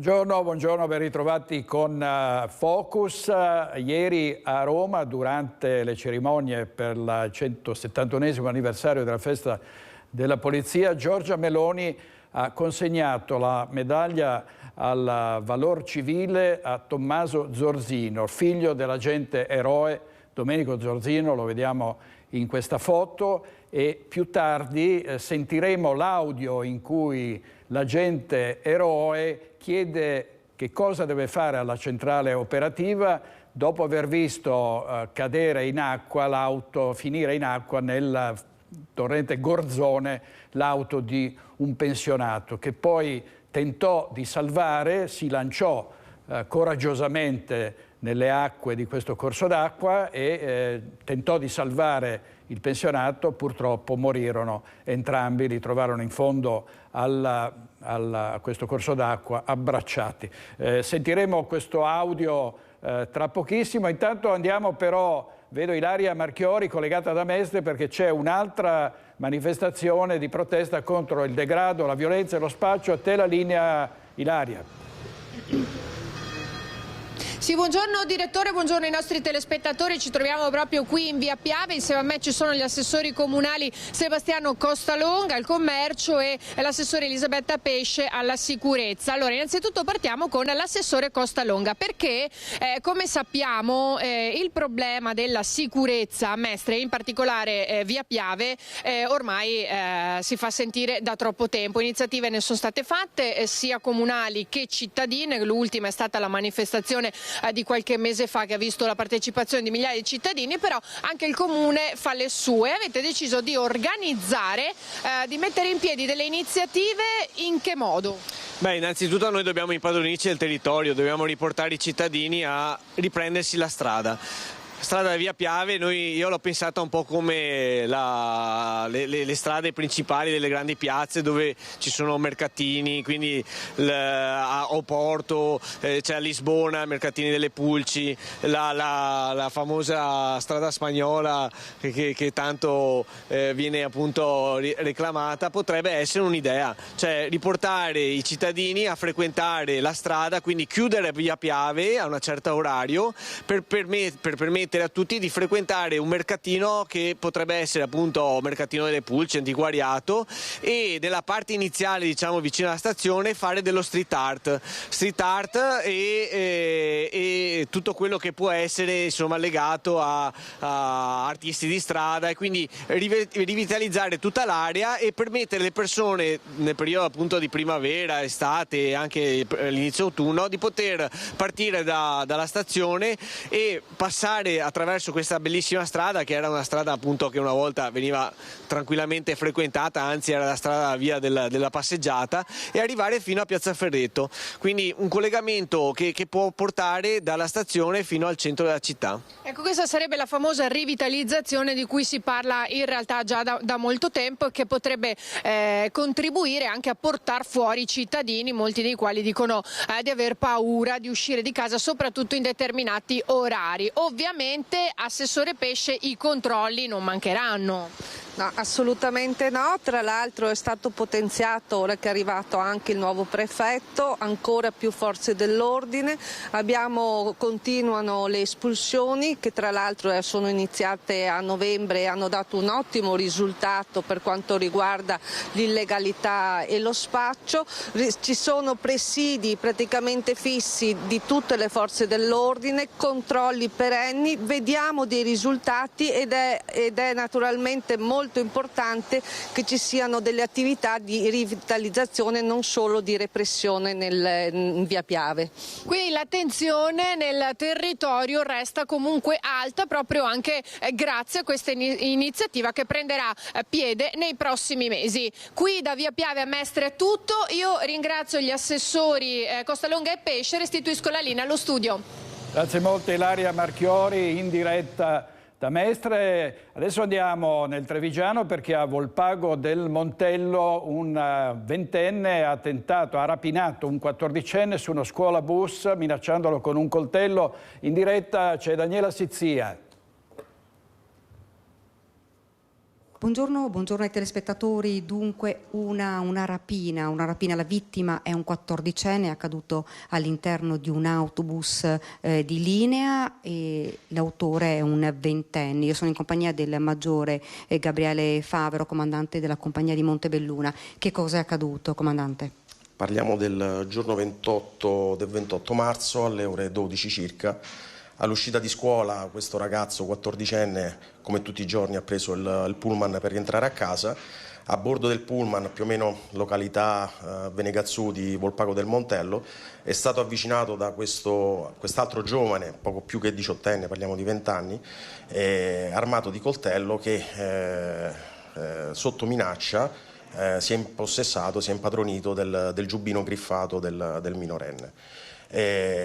Buongiorno, ben ritrovati con Focus. Ieri a Roma, durante le cerimonie per il 171esimo anniversario della festa della Polizia, Giorgia Meloni ha consegnato la medaglia al valor civile a Tommaso Zorzino, figlio dell'agente eroe Domenico Zorzino, lo vediamo in questa foto, e più tardi sentiremo l'audio in cui l'agente eroe chiede che cosa deve fare alla centrale operativa dopo aver visto cadere in acqua l'auto, finire in acqua nel torrente Gorzone l'auto di un pensionato che poi tentò di salvare, si lanciò coraggiosamente nelle acque di questo corso d'acqua e tentò di salvare il pensionato. Purtroppo morirono entrambi, li trovarono in fondo a questo corso d'acqua abbracciati. Sentiremo questo audio tra pochissimo. Intanto andiamo però, vedo Ilaria Marchiori collegata da Mestre perché c'è un'altra manifestazione di protesta contro il degrado, la violenza e lo spaccio. A te la linea, Ilaria. Sì, buongiorno direttore, buongiorno ai nostri telespettatori. Ci troviamo proprio qui in via Piave. Insieme a me ci sono gli assessori comunali Sebastiano Costalonga al commercio e l'assessore Elisabetta Pesce alla sicurezza. Allora, innanzitutto partiamo con l'assessore Costalonga perché, come sappiamo, il problema della sicurezza a Mestre, in particolare via Piave, ormai si fa sentire da troppo tempo. Iniziative ne sono state fatte sia comunali che cittadine. L'ultima è stata la manifestazione di qualche mese fa che ha visto la partecipazione di migliaia di cittadini, però anche il comune fa le sue. Avete deciso di organizzare, di mettere in piedi delle iniziative. In che modo? Beh, innanzitutto noi dobbiamo impadronirci del territorio, dobbiamo riportare i cittadini a riprendersi la strada. Strada via Piave, io l'ho pensata un po' come le strade principali delle grandi piazze dove ci sono mercatini, quindi a Oporto, c'è a Lisbona, mercatini delle Pulci, la famosa strada spagnola che tanto viene appunto reclamata. Potrebbe essere un'idea, cioè riportare i cittadini a frequentare la strada, quindi chiudere via Piave a un certo orario per permettere a tutti di frequentare un mercatino che potrebbe essere appunto mercatino delle Pulci, antiquariato, e nella parte iniziale, diciamo vicino alla stazione, fare dello street art e tutto quello che può essere insomma legato a artisti di strada, e quindi rivitalizzare tutta l'area e permettere alle persone nel periodo appunto di primavera, estate e anche all'inizio autunno di poter partire dalla stazione e passare attraverso questa bellissima strada, che era una strada appunto che una volta veniva tranquillamente frequentata, anzi era la strada via della passeggiata, e arrivare fino a Piazza Ferretto, quindi un collegamento che può portare dalla stazione fino al centro della città. Ecco, questa sarebbe la famosa rivitalizzazione di cui si parla in realtà già da molto tempo e che potrebbe contribuire anche a portare fuori i cittadini, molti dei quali dicono di aver paura di uscire di casa soprattutto in determinati orari. Ovviamente, assessore Pesce, i controlli non mancheranno. No, assolutamente no, tra l'altro è stato potenziato, ora che è arrivato anche il nuovo prefetto, ancora più forze dell'ordine, continuano le espulsioni che tra l'altro sono iniziate a novembre e hanno dato un ottimo risultato per quanto riguarda l'illegalità e lo spaccio. Ci sono presidi praticamente fissi di tutte le forze dell'ordine, controlli perenni, vediamo dei risultati ed è naturalmente molto importante che ci siano delle attività di rivitalizzazione, non solo di repressione in via Piave. Quindi l'attenzione nel territorio resta comunque alta proprio anche grazie a questa iniziativa che prenderà piede nei prossimi mesi. Qui da via Piave a Mestre è tutto, io ringrazio gli assessori Costalonga e Pesce, restituisco la linea allo studio. Grazie molto Ilaria Marchiori in diretta da Mestre. Adesso andiamo nel Trevigiano perché a Volpago del Montello un ventenne ha rapinato un 14enne su uno scuolabus minacciandolo con un coltello. In diretta c'è Daniela Sizzia. Buongiorno ai telespettatori. Dunque una rapina, la vittima è un 14enne, è accaduto all'interno di un autobus di linea e l'autore è un 20enne. Io sono in compagnia del maggiore Gabriele Favero, comandante della compagnia di Montebelluna. Che cosa è accaduto, comandante? Parliamo del giorno 28 marzo alle ore 12 circa. All'uscita di scuola questo ragazzo 14enne, come tutti i giorni, ha preso il pullman per rientrare a casa. A bordo del pullman, più o meno località Venegazzu di Volpago del Montello, è stato avvicinato da quest'altro giovane, poco più che 18enne, parliamo di 20 anni, armato di coltello che sotto minaccia si è impossessato, si è impadronito del giubbino griffato del minorenne.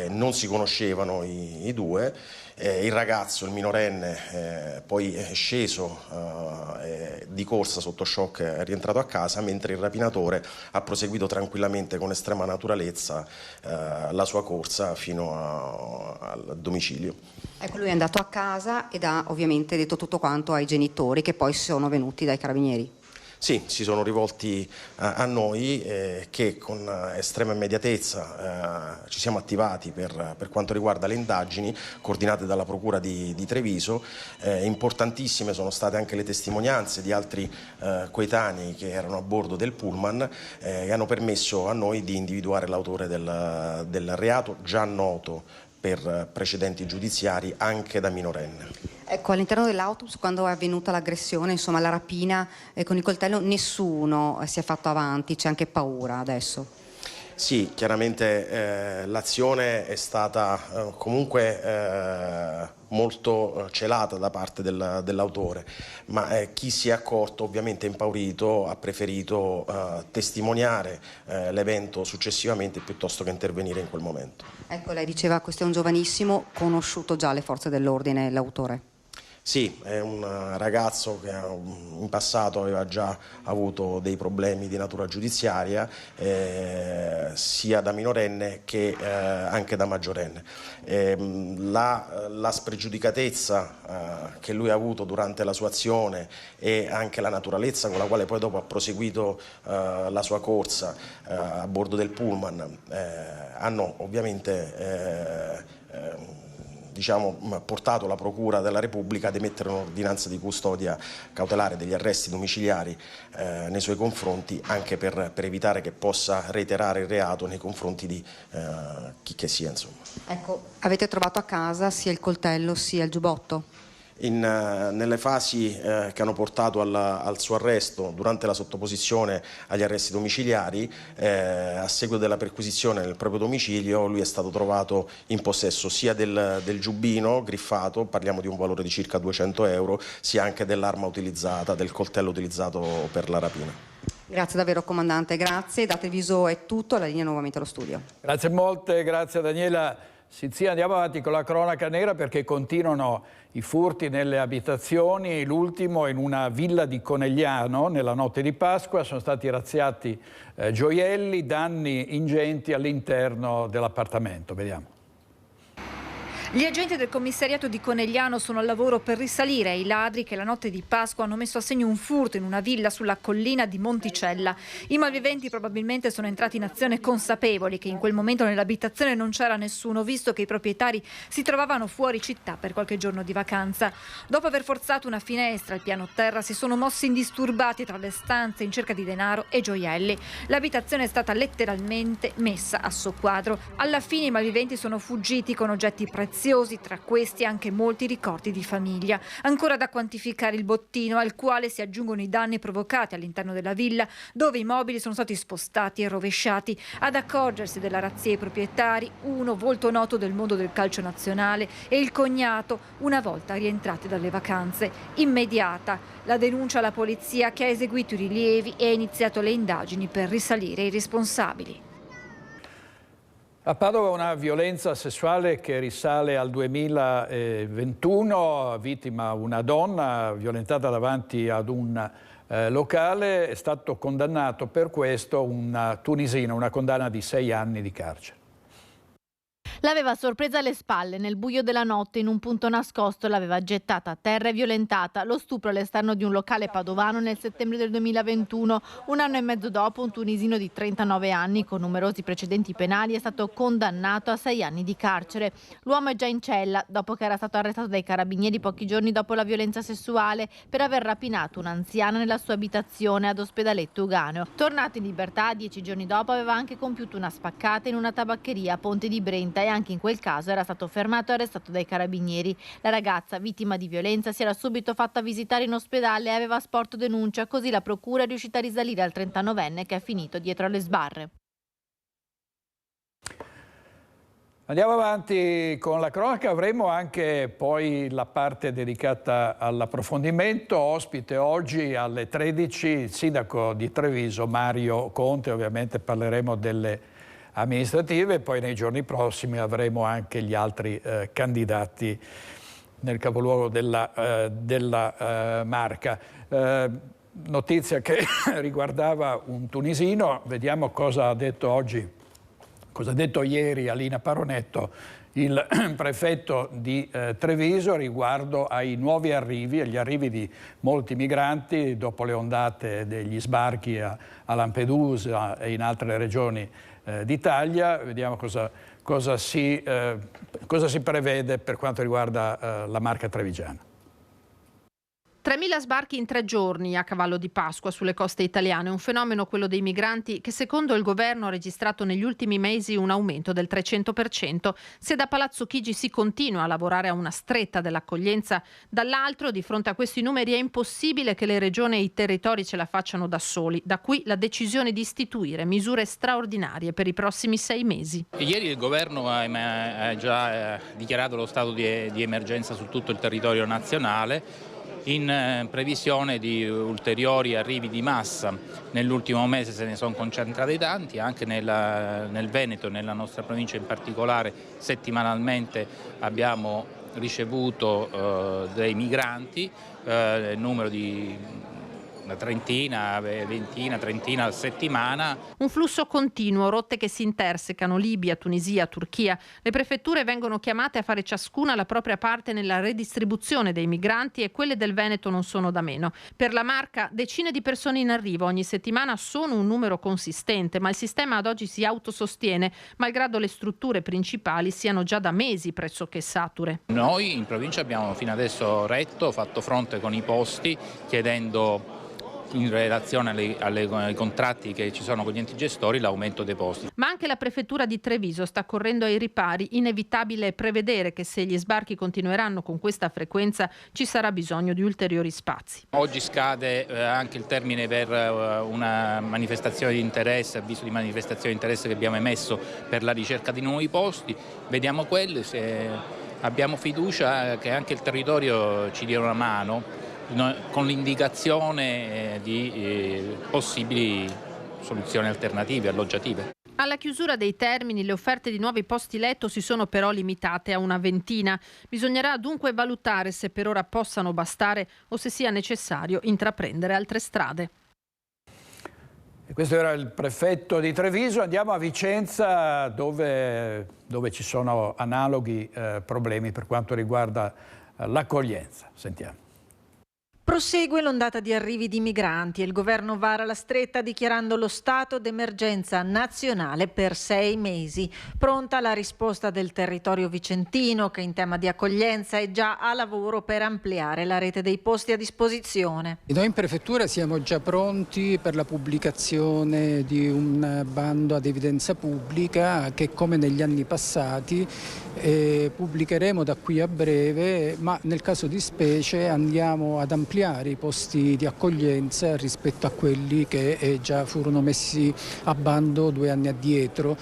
Non si conoscevano i due, il ragazzo, il minorenne, poi è sceso di corsa sotto shock, è rientrato a casa, mentre il rapinatore ha proseguito tranquillamente con estrema naturalezza la sua corsa fino al domicilio. Ecco, lui è andato a casa ed ha ovviamente detto tutto quanto ai genitori, che poi sono venuti dai carabinieri. Sì, si sono rivolti a noi che con estrema immediatezza ci siamo attivati per quanto riguarda le indagini coordinate dalla Procura di Treviso. Importantissime sono state anche le testimonianze di altri coetanei che erano a bordo del pullman e hanno permesso a noi di individuare l'autore del reato, già noto per precedenti giudiziari anche da minorenne. Ecco, all'interno dell'autobus, quando è avvenuta l'aggressione, insomma la rapina con il coltello, nessuno si è fatto avanti, c'è anche paura adesso? Sì, chiaramente l'azione è stata comunque molto celata da parte dell'autore, ma chi si è accorto, ovviamente impaurito, ha preferito testimoniare l'evento successivamente piuttosto che intervenire in quel momento. Ecco, lei diceva questo è un giovanissimo, conosciuto già alle forze dell'ordine, l'autore? Sì, è un ragazzo che in passato aveva già avuto dei problemi di natura giudiziaria, sia da minorenne che anche da maggiorenne. La spregiudicatezza che lui ha avuto durante la sua azione e anche la naturalezza con la quale poi dopo ha proseguito la sua corsa a bordo del pullman hanno ovviamente portato la Procura della Repubblica ad emettere un'ordinanza di custodia cautelare, degli arresti domiciliari nei suoi confronti, anche per evitare che possa reiterare il reato nei confronti di chi che sia, insomma. Ecco, avete trovato a casa sia il coltello sia il giubbotto? Nelle fasi che hanno portato al suo arresto, durante la sottoposizione agli arresti domiciliari, a seguito della perquisizione nel proprio domicilio, lui è stato trovato in possesso sia del giubbino griffato, parliamo di un valore di circa 200 euro, sia anche dell'arma utilizzata, del coltello utilizzato per la rapina. Grazie davvero, comandante, grazie. Da Treviso è tutto, la linea nuovamente allo studio. Grazie molte, grazie a Daniela Sizia. Andiamo avanti con la cronaca nera perché continuano i furti nelle abitazioni. L'ultimo in una villa di Conegliano nella notte di Pasqua. Sono stati razziati gioielli, danni ingenti all'interno dell'appartamento. Vediamo. Gli agenti del commissariato di Conegliano sono al lavoro per risalire ai ladri che la notte di Pasqua hanno messo a segno un furto in una villa sulla collina di Monticella. I malviventi probabilmente sono entrati in azione consapevoli che in quel momento nell'abitazione non c'era nessuno, visto che i proprietari si trovavano fuori città per qualche giorno di vacanza. Dopo aver forzato una finestra al piano terra si sono mossi indisturbati tra le stanze in cerca di denaro e gioielli. L'abitazione è stata letteralmente messa a soqquadro. Alla fine i malviventi sono fuggiti con oggetti preziosi, tra questi anche molti ricordi di famiglia. Ancora da quantificare il bottino, al quale si aggiungono i danni provocati all'interno della villa, dove i mobili sono stati spostati e rovesciati. Ad accorgersi della razzia i proprietari, uno volto noto del mondo del calcio nazionale e il cognato, una volta rientrati dalle vacanze. Immediata la denuncia alla polizia, che ha eseguito i rilievi e ha iniziato le indagini per risalire ai responsabili. A Padova una violenza sessuale che risale al 2021, vittima una donna violentata davanti ad un locale. È stato condannato per questo un tunisino, una condanna di 6 anni di carcere. L'aveva sorpresa alle spalle, nel buio della notte, in un punto nascosto, l'aveva gettata a terra e violentata. Lo stupro all'esterno di un locale padovano nel settembre del 2021. Un anno e mezzo dopo, un tunisino di 39 anni, con numerosi precedenti penali, è stato condannato a 6 anni di carcere. L'uomo è già in cella, dopo che era stato arrestato dai carabinieri pochi giorni dopo la violenza sessuale per aver rapinato un'anziana nella sua abitazione ad Ospedaletto Uganeo. Tornato in libertà, 10 giorni dopo aveva anche compiuto una spaccata in una tabaccheria a Ponte di Brenta e anche in quel caso era stato fermato e arrestato dai carabinieri. La ragazza, vittima di violenza, si era subito fatta visitare in ospedale e aveva sporto denuncia, così la procura è riuscita a risalire al 39enne che è finito dietro alle sbarre. Andiamo avanti con la cronaca, avremo anche poi la parte dedicata all'approfondimento. Ospite oggi alle 13 il sindaco di Treviso Mario Conte, ovviamente parleremo delle amministrative, poi nei giorni prossimi avremo anche gli altri candidati nel capoluogo della Marca. Notizia che riguardava un tunisino, vediamo cosa ha detto oggi. Cosa ha detto ieri Alina Paronetto, il prefetto di Treviso, riguardo ai nuovi arrivi, agli arrivi di molti migranti dopo le ondate degli sbarchi a Lampedusa e in altre regioni d'Italia. Vediamo cosa si prevede per quanto riguarda la Marca trevigiana. 3.000 sbarchi in 3 giorni a cavallo di Pasqua sulle coste italiane, un fenomeno, quello dei migranti, che secondo il governo ha registrato negli ultimi mesi un aumento del 300%. Se da Palazzo Chigi si continua a lavorare a una stretta dell'accoglienza, dall'altro, di fronte a questi numeri, è impossibile che le regioni e i territori ce la facciano da soli. Da qui la decisione di istituire misure straordinarie per i prossimi 6 mesi. Ieri il governo ha già dichiarato lo stato di emergenza su tutto il territorio nazionale, in previsione di ulteriori arrivi di massa. Nell'ultimo mese se ne sono concentrati tanti, anche nel Veneto, nella nostra provincia in particolare, settimanalmente abbiamo ricevuto dei migranti, numero di una trentina, ventina, trentina a settimana. Un flusso continuo, rotte che si intersecano, Libia, Tunisia, Turchia. Le prefetture vengono chiamate a fare ciascuna la propria parte nella redistribuzione dei migranti e quelle del Veneto non sono da meno. Per la Marca, decine di persone in arrivo ogni settimana sono un numero consistente, ma il sistema ad oggi si autosostiene, malgrado le strutture principali siano già da mesi pressoché sature. Noi in provincia abbiamo fino adesso fatto fronte con i posti, chiedendo in relazione ai contratti che ci sono con gli enti gestori l'aumento dei posti. Ma anche la prefettura di Treviso sta correndo ai ripari. Inevitabile prevedere che se gli sbarchi continueranno con questa frequenza ci sarà bisogno di ulteriori spazi. Oggi scade anche il termine per una manifestazione di interesse, avviso di manifestazione di interesse che abbiamo emesso per la ricerca di nuovi posti. Vediamo quelli, se abbiamo fiducia che anche il territorio ci dia una mano con l'indicazione di possibili soluzioni alternative, alloggiative. Alla chiusura dei termini le offerte di nuovi posti letto si sono però limitate a una ventina. Bisognerà dunque valutare se per ora possano bastare o se sia necessario intraprendere altre strade. E questo era il prefetto di Treviso. Andiamo a Vicenza dove ci sono analoghi problemi per quanto riguarda l'accoglienza. Sentiamo. Prosegue l'ondata di arrivi di migranti e il governo vara la stretta dichiarando lo stato d'emergenza nazionale per 6 mesi. Pronta la risposta del territorio vicentino che in tema di accoglienza è già a lavoro per ampliare la rete dei posti a disposizione. Noi in prefettura siamo già pronti per la pubblicazione di un bando ad evidenza pubblica che, come negli anni passati, pubblicheremo da qui a breve, ma nel caso di specie andiamo ad ampliare i posti di accoglienza rispetto a quelli che già furono messi a bando 2 anni addietro.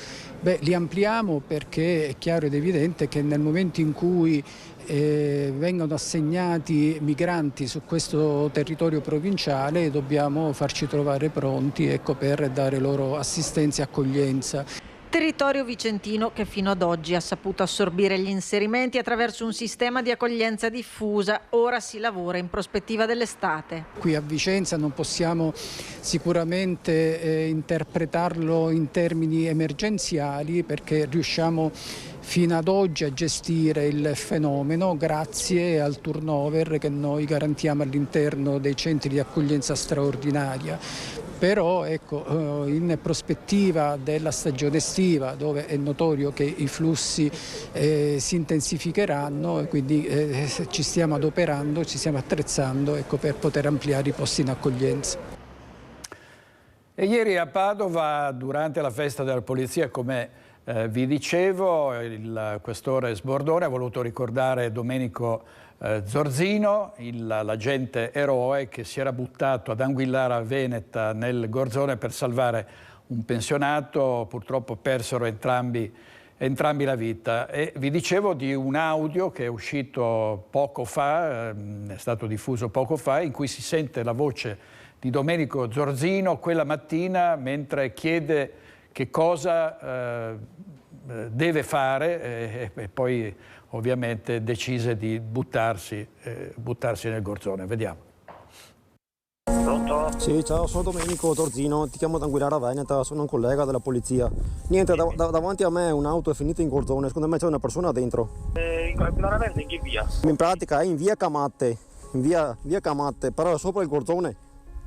Li ampliamo perché è chiaro ed evidente che nel momento in cui vengono assegnati migranti su questo territorio provinciale dobbiamo farci trovare pronti, per dare loro assistenza e accoglienza. Territorio vicentino che fino ad oggi ha saputo assorbire gli inserimenti attraverso un sistema di accoglienza diffusa. Ora si lavora in prospettiva dell'estate. Qui a Vicenza non possiamo sicuramente interpretarlo in termini emergenziali perché riusciamo fino ad oggi a gestire il fenomeno grazie al turnover che noi garantiamo all'interno dei centri di accoglienza straordinaria. Però ecco, in prospettiva della stagione estiva, dove è notorio che i flussi si intensificheranno, e quindi ci stiamo adoperando, ci stiamo attrezzando, ecco, per poter ampliare i posti in accoglienza. E ieri a Padova, durante la festa della polizia, come vi dicevo, il questore Sbordone ha voluto ricordare Domenico Zorzino, l'agente eroe che si era buttato ad Anguillara Veneta nel Gorzone per salvare un pensionato. Purtroppo persero entrambi la vita. E vi dicevo di un audio che è uscito poco fa, è stato diffuso poco fa, in cui si sente la voce di Domenico Zorzino quella mattina mentre chiede che cosa deve fare e poi ovviamente decise di buttarsi nel Gorzone. Vediamo. Pronto? Sì, ciao, sono Domenico Zorzino, ti chiamo da Anguillara Veneta, sono un collega della polizia. Niente, davanti a me un'auto è finita in Gorzone, secondo me c'è una persona dentro. In Anguillara Veneta in che via? In pratica è in via Camatte, però sopra il Gorzone.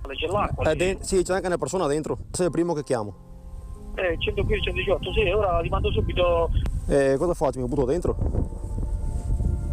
C'è l'acqua? Sì, c'è anche una persona dentro, sei il primo che chiamo. 115, 118, sì, ora ti mando subito. Cosa faccio? Mi butto dentro?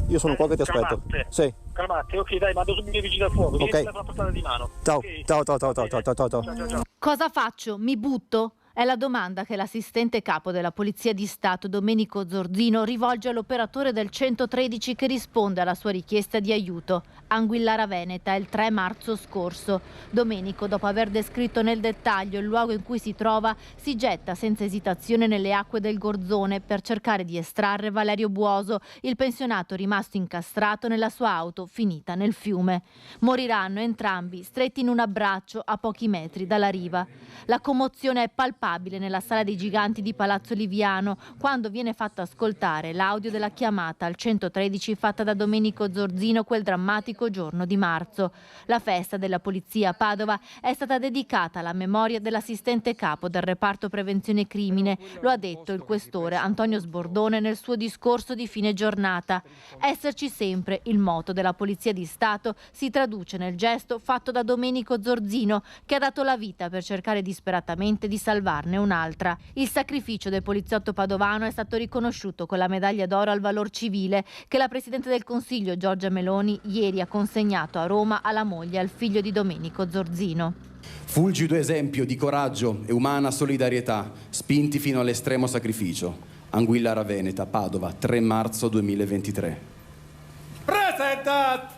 Io sono qua che ti aspetto. Sì. Calmate, ok, dai, mando subito i vigili del fuoco. Ok. Vieni a portata di mano. Ciao, okay. Ciao. Cosa faccio? Mi butto? È la domanda che l'assistente capo della Polizia di Stato Domenico Zorzino rivolge all'operatore del 113 che risponde alla sua richiesta di aiuto. Anguillara Veneta, il 3 marzo scorso. Domenico, dopo aver descritto nel dettaglio il luogo in cui si trova, si getta senza esitazione nelle acque del Gorzone per cercare di estrarre Valerio Buoso, il pensionato rimasto incastrato nella sua auto finita nel fiume. Moriranno entrambi stretti in un abbraccio a pochi metri dalla riva. La commozione è palpabile nella Sala dei Giganti di Palazzo Liviano quando viene fatto ascoltare l'audio della chiamata al 113 fatta da Domenico Zorzino quel drammatico giorno di marzo. La festa della polizia a Padova è stata dedicata alla memoria dell'assistente capo del reparto prevenzione crimine, lo ha detto il questore Antonio Sbordone nel suo discorso di fine giornata. Esserci sempre, il motto della Polizia di Stato, si traduce nel gesto fatto da Domenico Zorzino, che ha dato la vita per cercare disperatamente di salvarne un'altra. Il sacrificio del poliziotto padovano è stato riconosciuto con la medaglia d'oro al valor civile che la Presidente del Consiglio Giorgia Meloni ieri ha consegnato a Roma alla moglie e al figlio di Domenico Zorzino. Fulgido esempio di coraggio e umana solidarietà, spinti fino all'estremo sacrificio. Anguillara Veneta, Padova, 3 marzo 2023. Presentat!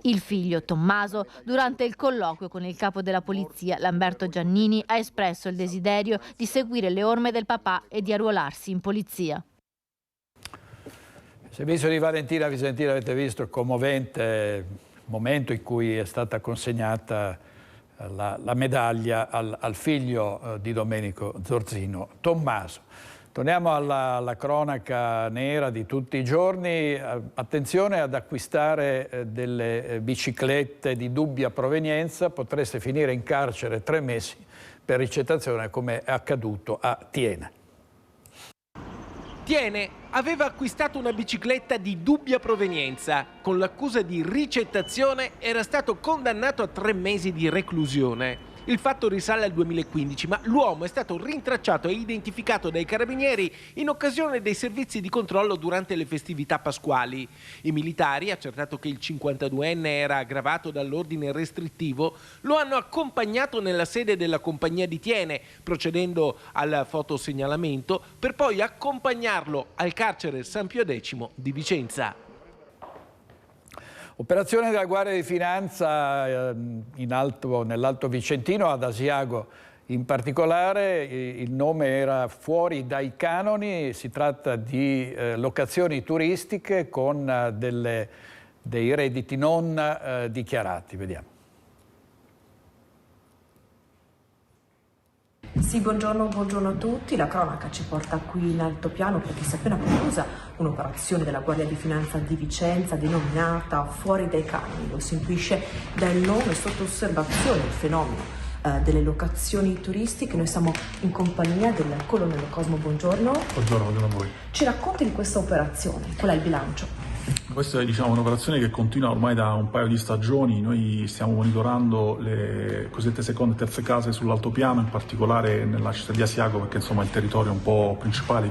Il figlio Tommaso, durante il colloquio con il capo della polizia Lamberto Giannini, ha espresso il desiderio di seguire le orme del papà e di arruolarsi in polizia. Il servizio di Valentina Visentini, avete visto il commovente momento in cui è stata consegnata la medaglia al figlio di Domenico Zorzino, Tommaso. Torniamo alla cronaca nera di tutti i giorni. Attenzione ad acquistare delle biciclette di dubbia provenienza, potreste finire in carcere 3 mesi per ricettazione, come è accaduto a Tiene. Tiene aveva acquistato una bicicletta di dubbia provenienza. Con l'accusa di ricettazione era stato condannato a 3 mesi di reclusione. Il fatto risale al 2015, ma l'uomo è stato rintracciato e identificato dai carabinieri in occasione dei servizi di controllo durante le festività pasquali. I militari, accertato che il 52enne era aggravato dall'ordine restrittivo, lo hanno accompagnato nella sede della compagnia di Tiene, procedendo al fotosegnalamento, per poi accompagnarlo al carcere San Pio X di Vicenza. Operazione della Guardia di Finanza nell'Alto Vicentino, ad Asiago in particolare. Il nome era fuori dai canoni, si tratta di locazioni turistiche con dei redditi non dichiarati. Vediamo. Sì, buongiorno a tutti. La cronaca ci porta qui in altopiano perché si è appena conclusa un'operazione della Guardia di Finanza di Vicenza denominata Fuori dai canoni. Lo si intuisce dal nome, sotto osservazione il fenomeno delle locazioni turistiche. Noi siamo in compagnia del colonnello Cosmo, buongiorno. Buongiorno a voi. Ci racconti di questa operazione, qual è il bilancio? Questa è un'operazione che continua ormai da un paio di stagioni. Noi stiamo monitorando le cosiddette seconde e terze case sull'altopiano, in particolare nella città di Asiago, perché insomma è il territorio un po' principale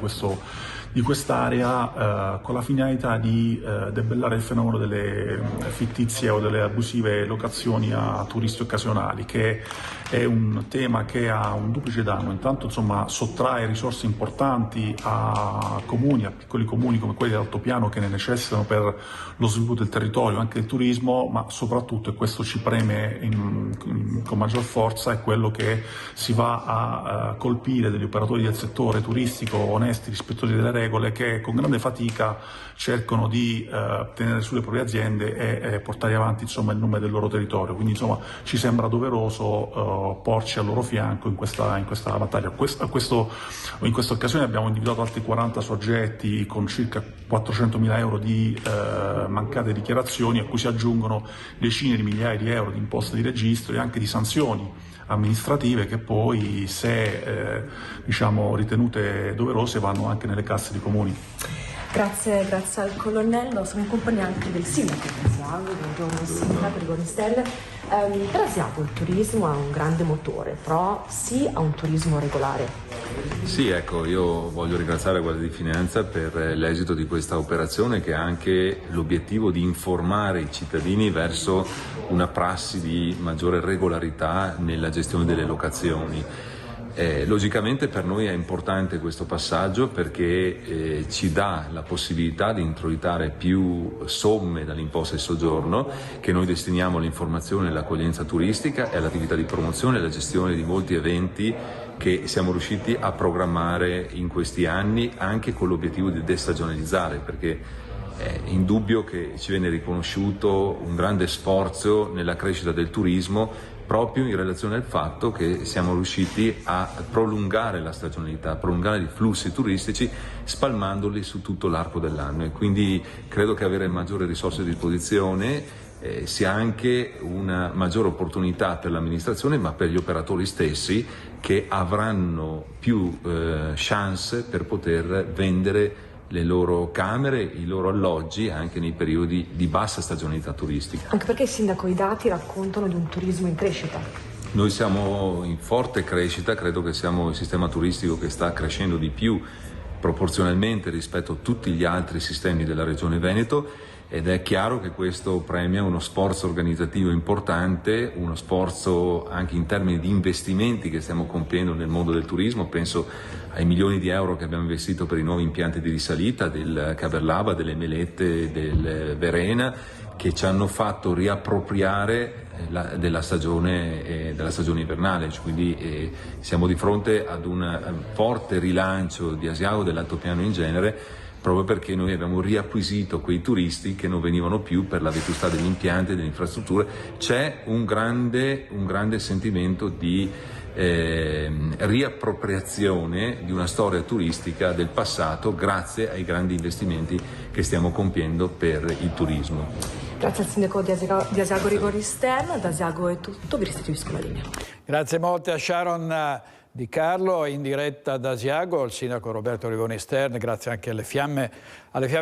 di quest'area, con la finalità di debellare il fenomeno delle fittizie o delle abusive locazioni a turisti occasionali, che è un tema che ha un duplice danno. Intanto sottrae risorse importanti a comuni, a piccoli comuni come quelli dell'altopiano che ne necessitano per lo sviluppo del territorio, anche il turismo, ma soprattutto, e questo ci preme con maggior forza, è quello che si va a colpire degli operatori del settore turistico onesti, rispettosi delle regole, che con grande fatica cercano di tenere sulle proprie aziende e portare avanti il nome del loro territorio. Quindi ci sembra doveroso porci al loro fianco in questa battaglia. In questa occasione abbiamo individuato altri 40 soggetti con circa 400.000 euro di mancate dichiarazioni, a cui si aggiungono decine di migliaia di euro di imposte di registro e anche di sanzioni amministrative che poi, se ritenute doverose, vanno anche nelle casse dei comuni. Grazie al colonnello. Siamo in compagnia anche del sindaco di Asiago. Buongiorno sindaco Rigoni Stelle. Per Asiago il turismo ha un grande motore, però sì a un turismo regolare. Sì, ecco, io voglio ringraziare la Guardia di Finanza per l'esito di questa operazione, che ha anche l'obiettivo di informare i cittadini verso una prassi di maggiore regolarità nella gestione delle locazioni. Logicamente per noi è importante questo passaggio perché ci dà la possibilità di introitare più somme dall'imposta di soggiorno, che noi destiniamo all'informazione e all'accoglienza turistica e all'attività di promozione e alla gestione di molti eventi che siamo riusciti a programmare in questi anni, anche con l'obiettivo di destagionalizzare, perché è indubbio che ci viene riconosciuto un grande sforzo nella crescita del turismo, proprio in relazione al fatto che siamo riusciti a prolungare la stagionalità, a prolungare i flussi turistici, spalmandoli su tutto l'arco dell'anno, e quindi credo che avere maggiori risorse a disposizione sia anche una maggiore opportunità per l'amministrazione, ma per gli operatori stessi, che avranno più chance per poter vendere le loro camere, i loro alloggi anche nei periodi di bassa stagionalità turistica. Anche perché, sindaco, i dati raccontano di un turismo in crescita. Noi siamo in forte crescita, credo che siamo il sistema turistico che sta crescendo di più proporzionalmente rispetto a tutti gli altri sistemi della Regione Veneto, ed è chiaro che questo premia uno sforzo organizzativo importante, uno sforzo anche in termini di investimenti che stiamo compiendo nel mondo del turismo. Penso ai milioni di euro che abbiamo investito per i nuovi impianti di risalita del Caverlava, delle Melette, del Verena, che ci hanno fatto riappropriare della stagione invernale. Quindi siamo di fronte ad un forte rilancio di Asiago, dell'altopiano in genere, proprio perché noi abbiamo riacquisito quei turisti che non venivano più per la vetustà degli impianti e delle infrastrutture. C'è un grande sentimento di riappropriazione di una storia turistica del passato, grazie ai grandi investimenti che stiamo compiendo per il turismo. Grazie al sindaco di Asiago Rigoni Stelle. Da Asiago è tutto, vi restituisco la linea. Grazie molte a Sharon Di Carlo, in diretta da Asiago, il sindaco Roberto Rigoni Stern, grazie anche alle fiamme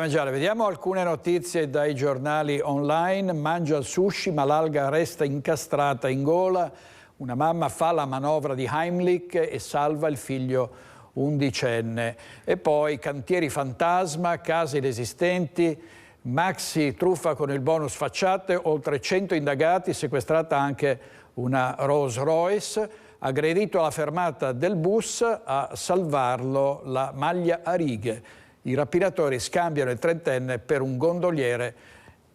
gialle. Vediamo alcune notizie dai giornali online. Mangia il sushi ma l'alga resta incastrata in gola. Una mamma fa la manovra di Heimlich e salva il figlio 11enne. E poi cantieri fantasma, case inesistenti, maxi truffa con il bonus facciate, oltre 100 indagati, sequestrata anche una Rolls Royce. Aggredito alla fermata del bus, a salvarlo la maglia a righe. I rapinatori scambiano il trentenne per un gondoliere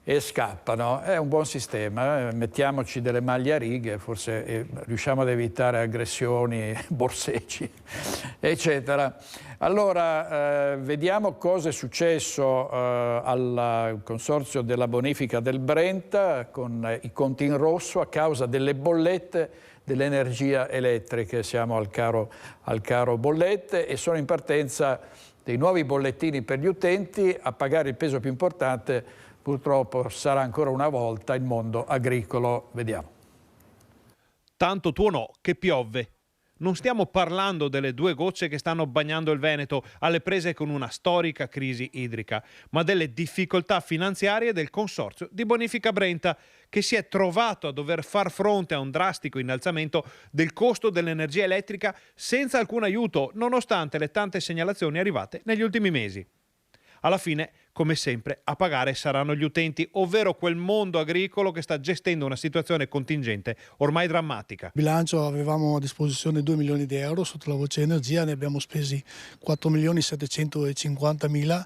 e scappano. È un buon sistema, mettiamoci delle maglie a righe, forse riusciamo ad evitare aggressioni, borseggi, eccetera. Allora, vediamo cosa è successo al Consorzio della Bonifica del Brenta, con i conti in rosso a causa delle bollette dell'energia elettrica. Siamo al caro bollette e sono in partenza dei nuovi bollettini per gli utenti. A pagare il peso più importante purtroppo sarà ancora una volta il mondo agricolo. Vediamo. Tanto tuonò che piove. Non stiamo parlando delle 2 gocce che stanno bagnando il Veneto alle prese con una storica crisi idrica, ma delle difficoltà finanziarie del consorzio di bonifica Brenta, che si è trovato a dover far fronte a un drastico innalzamento del costo dell'energia elettrica senza alcun aiuto, nonostante le tante segnalazioni arrivate negli ultimi mesi. Alla fine, come sempre, a pagare saranno gli utenti, ovvero quel mondo agricolo che sta gestendo una situazione contingente ormai drammatica. Il bilancio avevamo a disposizione 2 milioni di euro sotto la voce energia, ne abbiamo spesi 4 milioni 750 mila.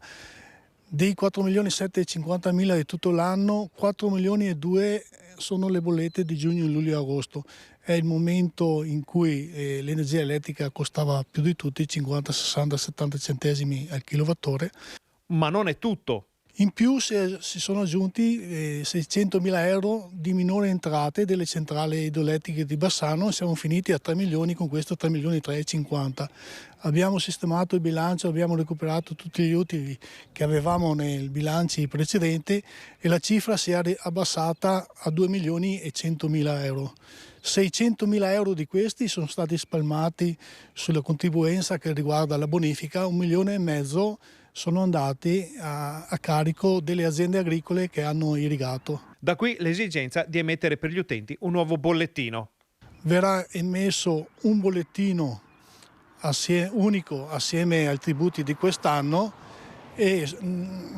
Dei 4 milioni 750 mila di tutto l'anno, 4 milioni e 2 sono le bollette di giugno, luglio e agosto. È il momento in cui l'energia elettrica costava più di tutti, 50, 60, 70 centesimi al kilowattora. Ma non è tutto. In più si sono aggiunti 600.000 euro di minore entrate delle centrali idroelettriche di Bassano e siamo finiti a 3 milioni, con questo 3 milioni 350. Abbiamo sistemato il bilancio, abbiamo recuperato tutti gli utili che avevamo nei bilanci precedenti e la cifra si è abbassata a 2 milioni e 100.000 euro. 600.000 euro di questi sono stati spalmati sulla contribuenza che riguarda la bonifica, 1,5 milioni sono andati a carico delle aziende agricole che hanno irrigato. Da qui l'esigenza di emettere per gli utenti un nuovo bollettino. Verrà emesso un bollettino unico assieme ai tributi di quest'anno e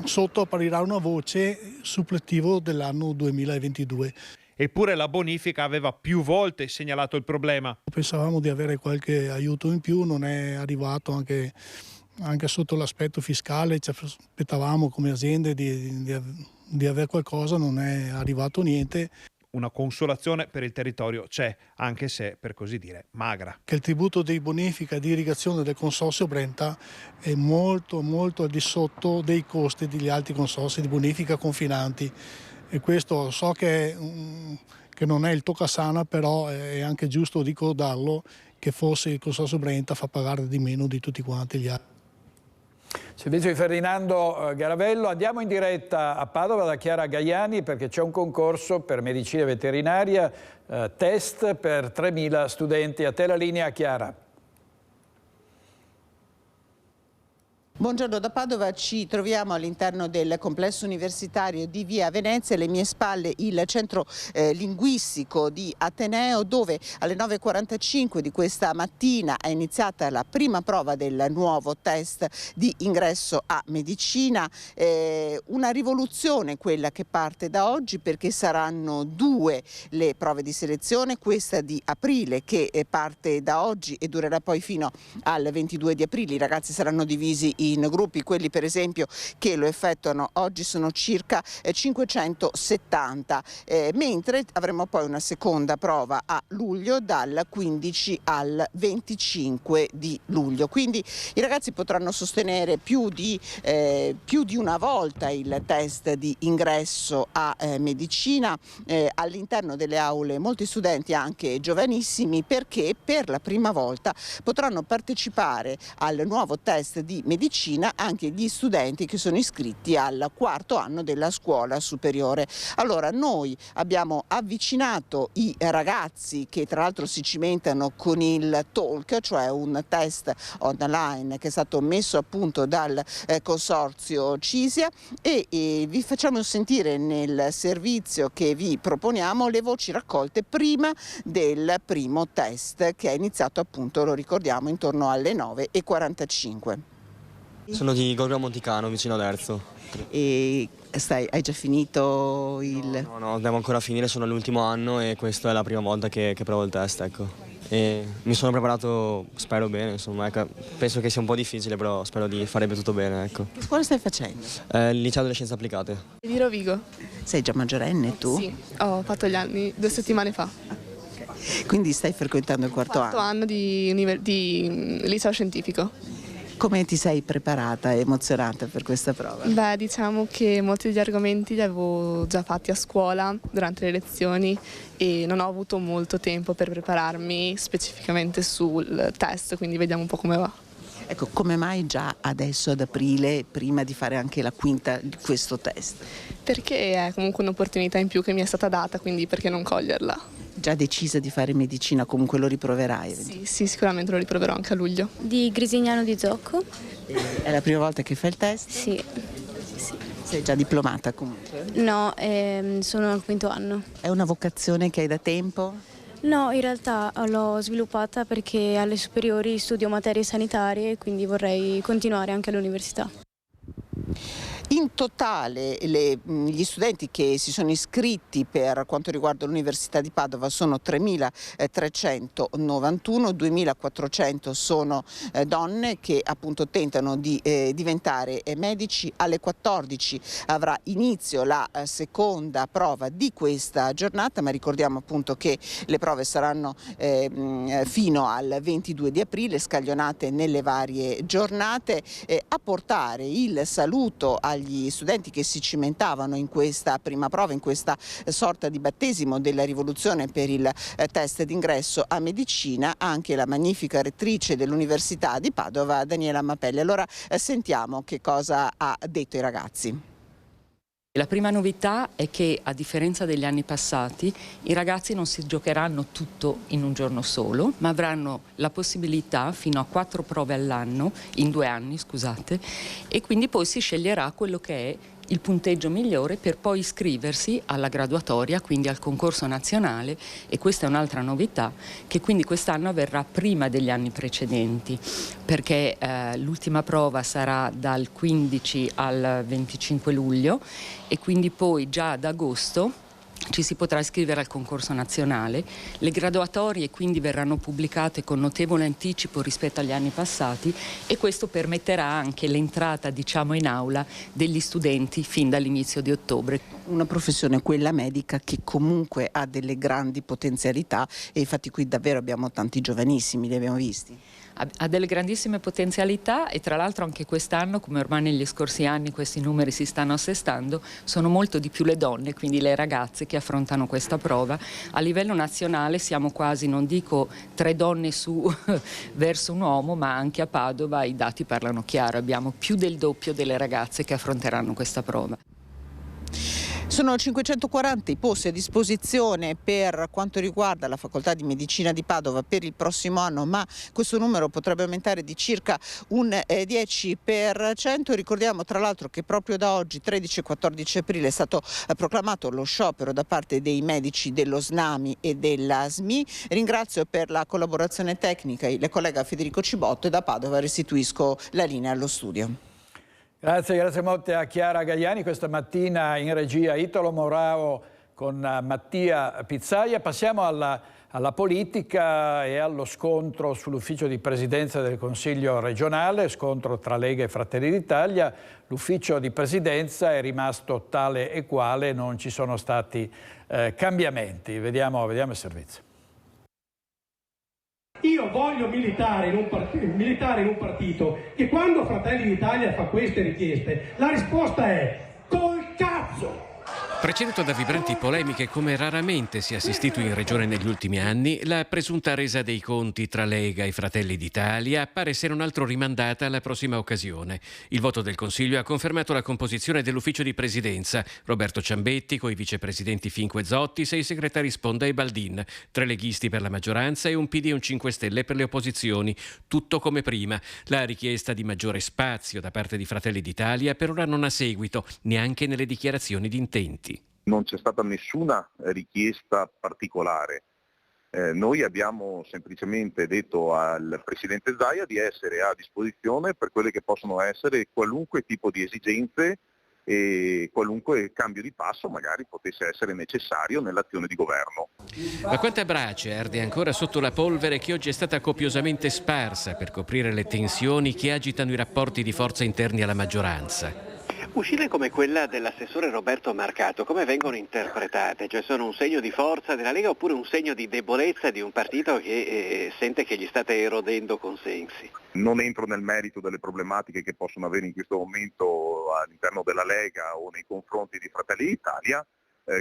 sotto apparirà una voce suppletivo dell'anno 2022. Eppure la bonifica aveva più volte segnalato il problema. Pensavamo di avere qualche aiuto in più, non è arrivato anche sotto l'aspetto fiscale, ci aspettavamo come aziende di avere qualcosa, non è arrivato niente. Una consolazione per il territorio c'è, anche se per così dire magra. Che il tributo di bonifica e di irrigazione del consorzio Brenta è molto molto al di sotto dei costi degli altri consorzi di bonifica confinanti e questo so che non è il toccasana, però è anche giusto ricordarlo che forse il consorzio Brenta fa pagare di meno di tutti quanti gli altri. Servizio di Ferdinando Garavello. Andiamo in diretta a Padova da Chiara Gaiani perché c'è un concorso per medicina veterinaria, test per 3.000 studenti. A te la linea, Chiara. Buongiorno da Padova, ci troviamo all'interno del complesso universitario di Via Venezia, alle mie spalle il centro linguistico di Ateneo, dove alle 9:45 di questa mattina è iniziata la prima prova del nuovo test di ingresso a medicina. Una rivoluzione quella che parte da oggi, perché saranno 2 le prove di selezione, questa di aprile che parte da oggi e durerà poi fino al 22 di aprile. I ragazzi saranno divisi in gruppi, quelli per esempio che lo effettuano oggi sono circa 570, mentre avremo poi una seconda prova a luglio dal 15 al 25 di luglio. Quindi i ragazzi potranno sostenere più di una volta il test di ingresso a medicina, all'interno delle aule molti studenti anche giovanissimi, perché per la prima volta potranno partecipare al nuovo test di medicina anche gli studenti che sono iscritti al 4º anno della scuola superiore. Allora noi abbiamo avvicinato i ragazzi, che tra l'altro si cimentano con il Talk, cioè un test online che è stato messo a punto dal consorzio CISIA, e vi facciamo sentire nel servizio che vi proponiamo le voci raccolte prima del primo test, che è iniziato appunto, lo ricordiamo, intorno alle 9:45. Sono di Gorgo Monticano, vicino a Lerzo. E hai già finito il... No, devo ancora finire, sono all'ultimo anno e questa è la prima volta che provo il test, ecco. E mi sono preparato, spero bene, insomma, ecco. Penso che sia un po' difficile, però spero di fare tutto bene, ecco. Che scuola stai facendo? Il liceo delle scienze applicate. Di Rovigo. Sei già maggiorenne tu? Sì, ho fatto gli anni 2 settimane fa. Quindi stai frequentando il quarto anno? Quarto anno di liceo scientifico. Come ti sei preparata e emozionata per questa prova? Beh, diciamo che molti degli argomenti li avevo già fatti a scuola durante le lezioni e non ho avuto molto tempo per prepararmi specificamente sul test, quindi vediamo un po' come va. Ecco, come mai già adesso ad aprile, prima di fare anche la quinta di questo test? Perché è comunque un'opportunità in più che mi è stata data, quindi perché non coglierla? Già decisa di fare medicina, comunque lo riproverai? Sì, sicuramente lo riproverò anche a luglio. Di Grisignano di Zocco. È la prima volta che fai il test? Sì. Sei già diplomata comunque? No, sono al 5º anno. È una vocazione che hai da tempo? No, in realtà l'ho sviluppata perché alle superiori studio materie sanitarie e quindi vorrei continuare anche all'università. In totale gli studenti che si sono iscritti per quanto riguarda l'Università di Padova sono 3.391, 2.400 sono donne che appunto tentano di diventare medici. Alle 14 avrà inizio la seconda prova di questa giornata, ma ricordiamo appunto che le prove saranno fino al 22 di aprile, scaglionate nelle varie giornate. A portare il saluto agli studenti che si cimentavano in questa prima prova, in questa sorta di battesimo della rivoluzione per il test d'ingresso a medicina, anche la magnifica rettrice dell'Università di Padova, Daniela Mapelli. Allora sentiamo che cosa ha detto ai ragazzi. La prima novità è che, a differenza degli anni passati, i ragazzi non si giocheranno tutto in un giorno solo, ma avranno la possibilità fino a 4 prove all'anno, in 2 anni, scusate, e quindi poi si sceglierà quello che è il punteggio migliore per poi iscriversi alla graduatoria, quindi al concorso nazionale, e questa è un'altra novità, che quindi quest'anno avverrà prima degli anni precedenti, perché l'ultima prova sarà dal 15 al 25 luglio e quindi poi già ad agosto ci si potrà iscrivere al concorso nazionale. Le graduatorie quindi verranno pubblicate con notevole anticipo rispetto agli anni passati e questo permetterà anche l'entrata, diciamo, in aula degli studenti fin dall'inizio di ottobre. Una professione, quella medica, che comunque ha delle grandi potenzialità e infatti qui davvero abbiamo tanti giovanissimi, li abbiamo visti. Ha delle grandissime potenzialità e tra l'altro anche quest'anno, come ormai negli scorsi anni questi numeri si stanno assestando, sono molto di più le donne, quindi le ragazze che affrontano questa prova. A livello nazionale siamo quasi, non dico 3 donne su verso un uomo, ma anche a Padova i dati parlano chiaro, abbiamo più del doppio delle ragazze che affronteranno questa prova. Sono 540 i posti a disposizione per quanto riguarda la Facoltà di Medicina di Padova per il prossimo anno, ma questo numero potrebbe aumentare di circa un 10%. Ricordiamo tra l'altro che proprio da oggi, 13 e 14 aprile, è stato proclamato lo sciopero da parte dei medici dello SNAMI e della SMI. Ringrazio per la collaborazione tecnica il collega Federico Cibotto e da Padova restituisco la linea allo studio. Grazie molte a Chiara Gagliani. Questa mattina in regia Italo Morao con Mattia Pizzaia. Passiamo alla politica e allo scontro sull'ufficio di presidenza del Consiglio regionale, scontro tra Lega e Fratelli d'Italia. L'ufficio di presidenza è rimasto tale e quale, non ci sono stati cambiamenti. Vediamo il servizio. Io voglio militare in un partito che quando Fratelli d'Italia fa queste richieste la risposta è col cazzo! Preceduto da vibranti polemiche come raramente si è assistito in Regione negli ultimi anni, la presunta resa dei conti tra Lega e Fratelli d'Italia pare se non altro rimandata alla prossima occasione. Il voto del Consiglio ha confermato la composizione dell'ufficio di presidenza: Roberto Ciambetti coi vicepresidenti Finco e Zotti, 6 segretari Sponda e Baldin, 3 leghisti per la maggioranza e un PD e un 5 Stelle per le opposizioni. Tutto come prima. La richiesta di maggiore spazio da parte di Fratelli d'Italia per ora non ha seguito, neanche nelle dichiarazioni di intenti. Non c'è stata nessuna richiesta particolare. Noi abbiamo semplicemente detto al Presidente Zaia di essere a disposizione per quelle che possono essere qualunque tipo di esigenze e qualunque cambio di passo magari potesse essere necessario nell'azione di governo. Ma quanta brace arde ancora sotto la polvere che oggi è stata copiosamente sparsa per coprire le tensioni che agitano i rapporti di forza interni alla maggioranza. Uscite come quella dell'assessore Roberto Marcato, come vengono interpretate? Cioè sono un segno di forza della Lega oppure un segno di debolezza di un partito che sente che gli state erodendo consensi? Non entro nel merito delle problematiche che possono avere in questo momento all'interno della Lega o nei confronti di Fratelli d'Italia.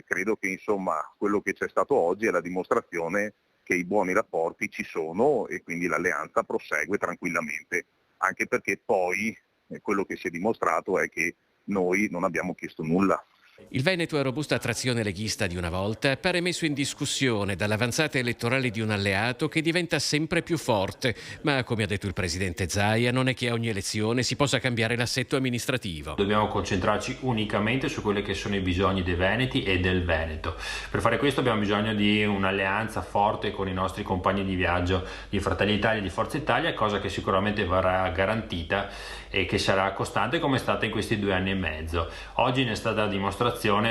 Credo che insomma quello che c'è stato oggi è la dimostrazione che i buoni rapporti ci sono e quindi l'alleanza prosegue tranquillamente, anche perché poi quello che si è dimostrato è che noi non abbiamo chiesto nulla. Il Veneto, a robusta trazione leghista di una volta, pare messo in discussione dall'avanzata elettorale di un alleato che diventa sempre più forte, ma come ha detto il presidente Zaia, non è che a ogni elezione si possa cambiare l'assetto amministrativo. Dobbiamo concentrarci unicamente su quelli che sono i bisogni dei veneti e del Veneto. Per fare questo abbiamo bisogno di un'alleanza forte con i nostri compagni di viaggio di Fratelli d'Italia e di Forza Italia, cosa che sicuramente verrà garantita e che sarà costante come è stata in questi 2 anni e mezzo. Oggi ne è stata dimostrazione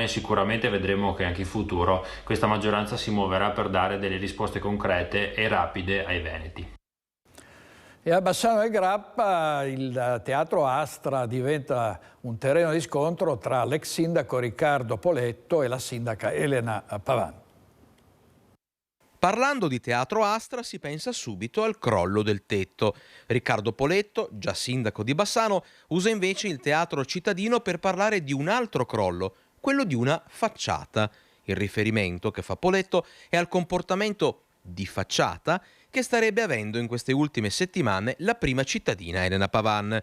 e sicuramente vedremo che anche in futuro questa maggioranza si muoverà per dare delle risposte concrete e rapide ai veneti. E a Bassano del Grappa il teatro Astra diventa un terreno di scontro tra l'ex sindaco Riccardo Poletto e la sindaca Elena Pavan. Parlando di teatro Astra si pensa subito al crollo del tetto. Riccardo Poletto, già sindaco di Bassano, usa invece il teatro cittadino per parlare di un altro crollo, quello di una facciata. Il riferimento che fa Poletto è al comportamento di facciata che starebbe avendo in queste ultime settimane la prima cittadina Elena Pavan.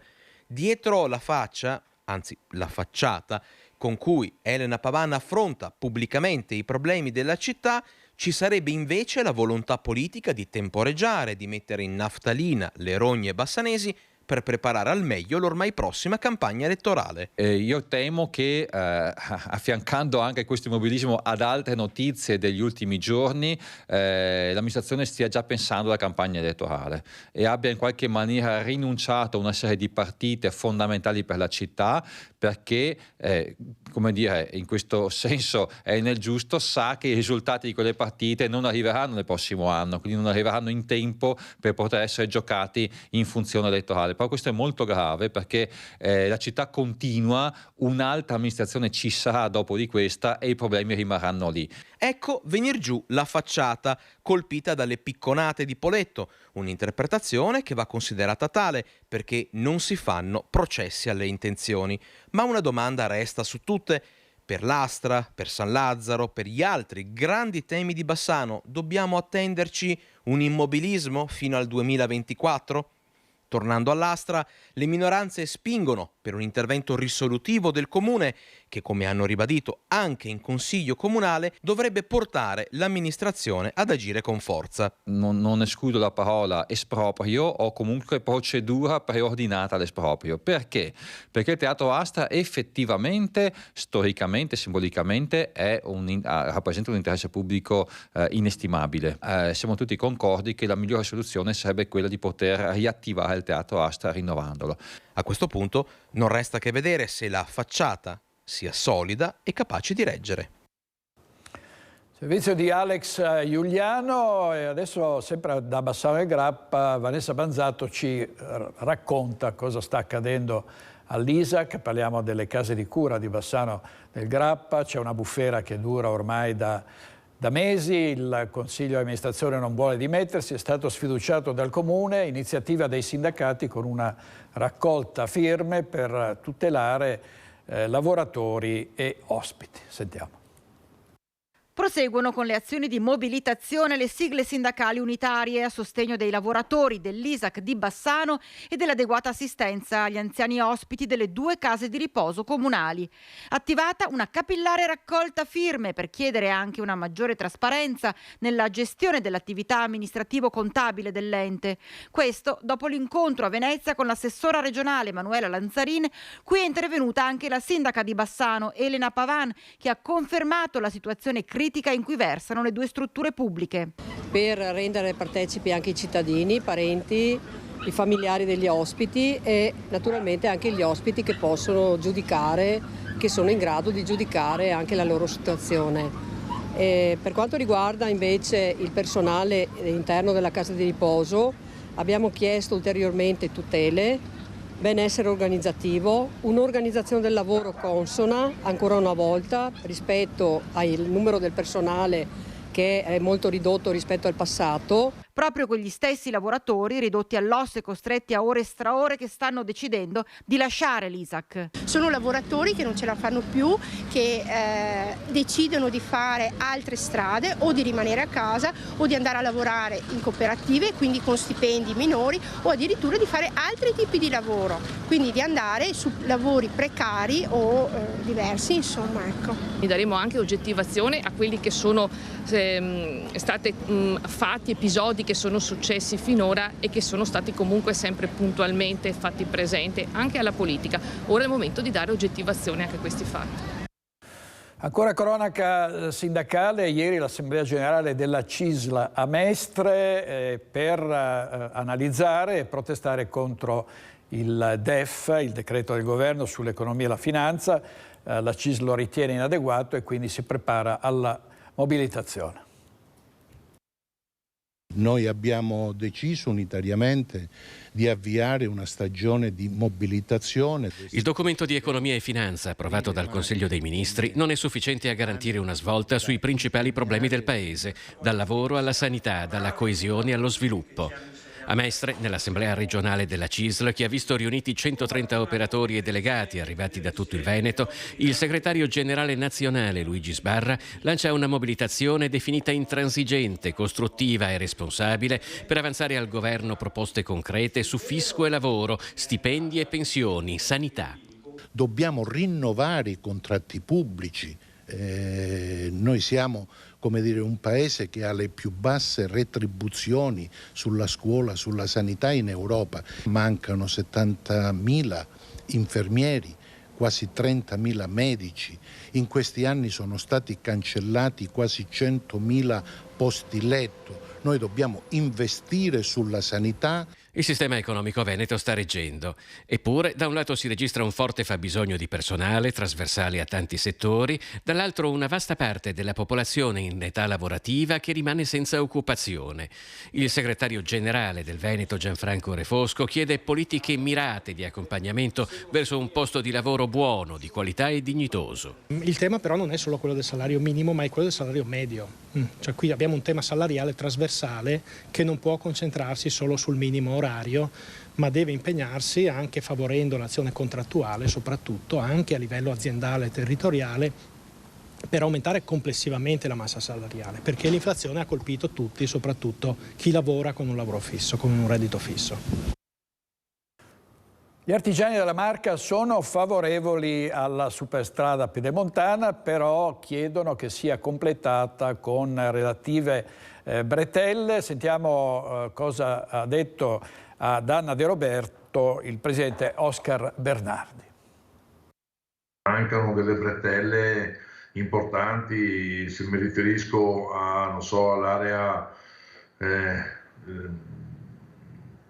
Dietro la faccia, anzi la facciata, con cui Elena Pavan affronta pubblicamente i problemi della città, ci sarebbe invece la volontà politica di temporeggiare, di mettere in naftalina le rogne bassanesi per preparare al meglio l'ormai prossima campagna elettorale. Io temo che affiancando anche questo immobilismo ad altre notizie degli ultimi giorni, l'amministrazione stia già pensando alla campagna elettorale e abbia in qualche maniera rinunciato a una serie di partite fondamentali per la città, perché, come dire, in questo senso è nel giusto, sa che i risultati di quelle partite non arriveranno nel prossimo anno, quindi non arriveranno in tempo per poter essere giocati in funzione elettorale. Però questo è molto grave perché la città continua, un'altra amministrazione ci sarà dopo di questa e i problemi rimarranno lì. Ecco venir giù la facciata, colpita dalle picconate di Poletto, un'interpretazione che va considerata tale perché non si fanno processi alle intenzioni. Ma una domanda resta su tutte. Per l'Astra, per San Lazzaro, per gli altri grandi temi di Bassano, dobbiamo attenderci un immobilismo fino al 2024? Tornando all'Astra, le minoranze spingono per un intervento risolutivo del comune che, come hanno ribadito anche in Consiglio Comunale, dovrebbe portare l'amministrazione ad agire con forza. Non escludo la parola esproprio o comunque procedura preordinata all'esproprio. Perché? Perché il teatro Astra effettivamente, storicamente, simbolicamente rappresenta un interesse pubblico inestimabile. Siamo tutti concordi che la migliore soluzione sarebbe quella di poter riattivare il teatro Astra rinnovandolo. A questo punto non resta che vedere se la facciata sia solida e capace di reggere. Servizio di Alex Giuliano e adesso sempre da Bassano del Grappa Vanessa Banzato ci racconta cosa sta accadendo all'ISAC. Parliamo delle case di cura di Bassano del Grappa, c'è una bufera che dura ormai da mesi, il Consiglio di amministrazione non vuole dimettersi, è stato sfiduciato dal Comune, iniziativa dei sindacati con una raccolta firme per tutelare lavoratori e ospiti. Sentiamo. Proseguono con le azioni di mobilitazione le sigle sindacali unitarie a sostegno dei lavoratori dell'ISAC di Bassano e dell'adeguata assistenza agli anziani ospiti delle 2 case di riposo comunali. Attivata una capillare raccolta firme per chiedere anche una maggiore trasparenza nella gestione dell'attività amministrativo-contabile dell'ente. Questo dopo l'incontro a Venezia con l'assessora regionale Manuela Lanzarin, cui è intervenuta anche la sindaca di Bassano Elena Pavan, che ha confermato la situazione critica in cui versano le 2 strutture pubbliche. Per rendere partecipi anche i cittadini, i parenti, i familiari degli ospiti e naturalmente anche gli ospiti che possono giudicare, che sono in grado di giudicare anche la loro situazione. Per quanto riguarda invece il personale interno della casa di riposo, abbiamo chiesto ulteriormente tutele benessere organizzativo, un'organizzazione del lavoro consona ancora una volta rispetto al numero del personale che è molto ridotto rispetto al passato. Proprio quegli stessi lavoratori ridotti all'osso e costretti a ore e straore che stanno decidendo di lasciare l'ISAC. Sono lavoratori che non ce la fanno più, che decidono di fare altre strade o di rimanere a casa o di andare a lavorare in cooperative, quindi con stipendi minori, o addirittura di fare altri tipi di lavoro, quindi di andare su lavori precari o diversi, insomma, ecco. E daremo anche oggettivazione a quelli che sono stati fatti, episodi che sono successi finora e che sono stati comunque sempre puntualmente fatti presente anche alla politica. Ora è il momento di dare oggettivazione anche a questi fatti. Ancora cronaca sindacale, ieri l'Assemblea Generale della CISL a Mestre per analizzare e protestare contro il DEF, il decreto del governo sull'economia e la finanza. La CISL lo ritiene inadeguato e quindi si prepara alla mobilitazione. Noi abbiamo deciso unitariamente di avviare una stagione di mobilitazione. Il documento di economia e finanza approvato dal Consiglio dei Ministri non è sufficiente a garantire una svolta sui principali problemi del Paese, dal lavoro alla sanità, dalla coesione allo sviluppo. A Mestre, nell'Assemblea regionale della CISL, che ha visto riuniti 130 operatori e delegati arrivati da tutto il Veneto, il segretario generale nazionale Luigi Sbarra lancia una mobilitazione definita intransigente, costruttiva e responsabile per avanzare al governo proposte concrete su fisco e lavoro, stipendi e pensioni, sanità. Dobbiamo rinnovare i contratti pubblici. Noi siamo, come dire, un paese che ha le più basse retribuzioni sulla scuola, sulla sanità in Europa. Mancano 70.000 infermieri, quasi 30.000 medici. In questi anni sono stati cancellati quasi 100.000 posti letto. Noi dobbiamo investire sulla sanità. Il sistema economico veneto sta reggendo. Eppure, da un lato si registra un forte fabbisogno di personale, trasversale a tanti settori, dall'altro una vasta parte della popolazione in età lavorativa che rimane senza occupazione. Il segretario generale del Veneto, Gianfranco Refosco, chiede politiche mirate di accompagnamento verso un posto di lavoro buono, di qualità e dignitoso. Il tema però non è solo quello del salario minimo, ma è quello del salario medio. Cioè qui abbiamo un tema salariale trasversale che non può concentrarsi solo sul minimo orario, ma deve impegnarsi anche favorendo l'azione contrattuale, soprattutto anche a livello aziendale e territoriale, per aumentare complessivamente la massa salariale, perché l'inflazione ha colpito tutti, soprattutto chi lavora con un lavoro fisso, con un reddito fisso. Gli artigiani della Marca sono favorevoli alla superstrada pedemontana, però chiedono che sia completata con relative bretelle. Sentiamo cosa ha detto ad Anna De Roberto il presidente Oscar Bernardi. Mancano delle bretelle importanti, se mi riferisco a, non so, all'area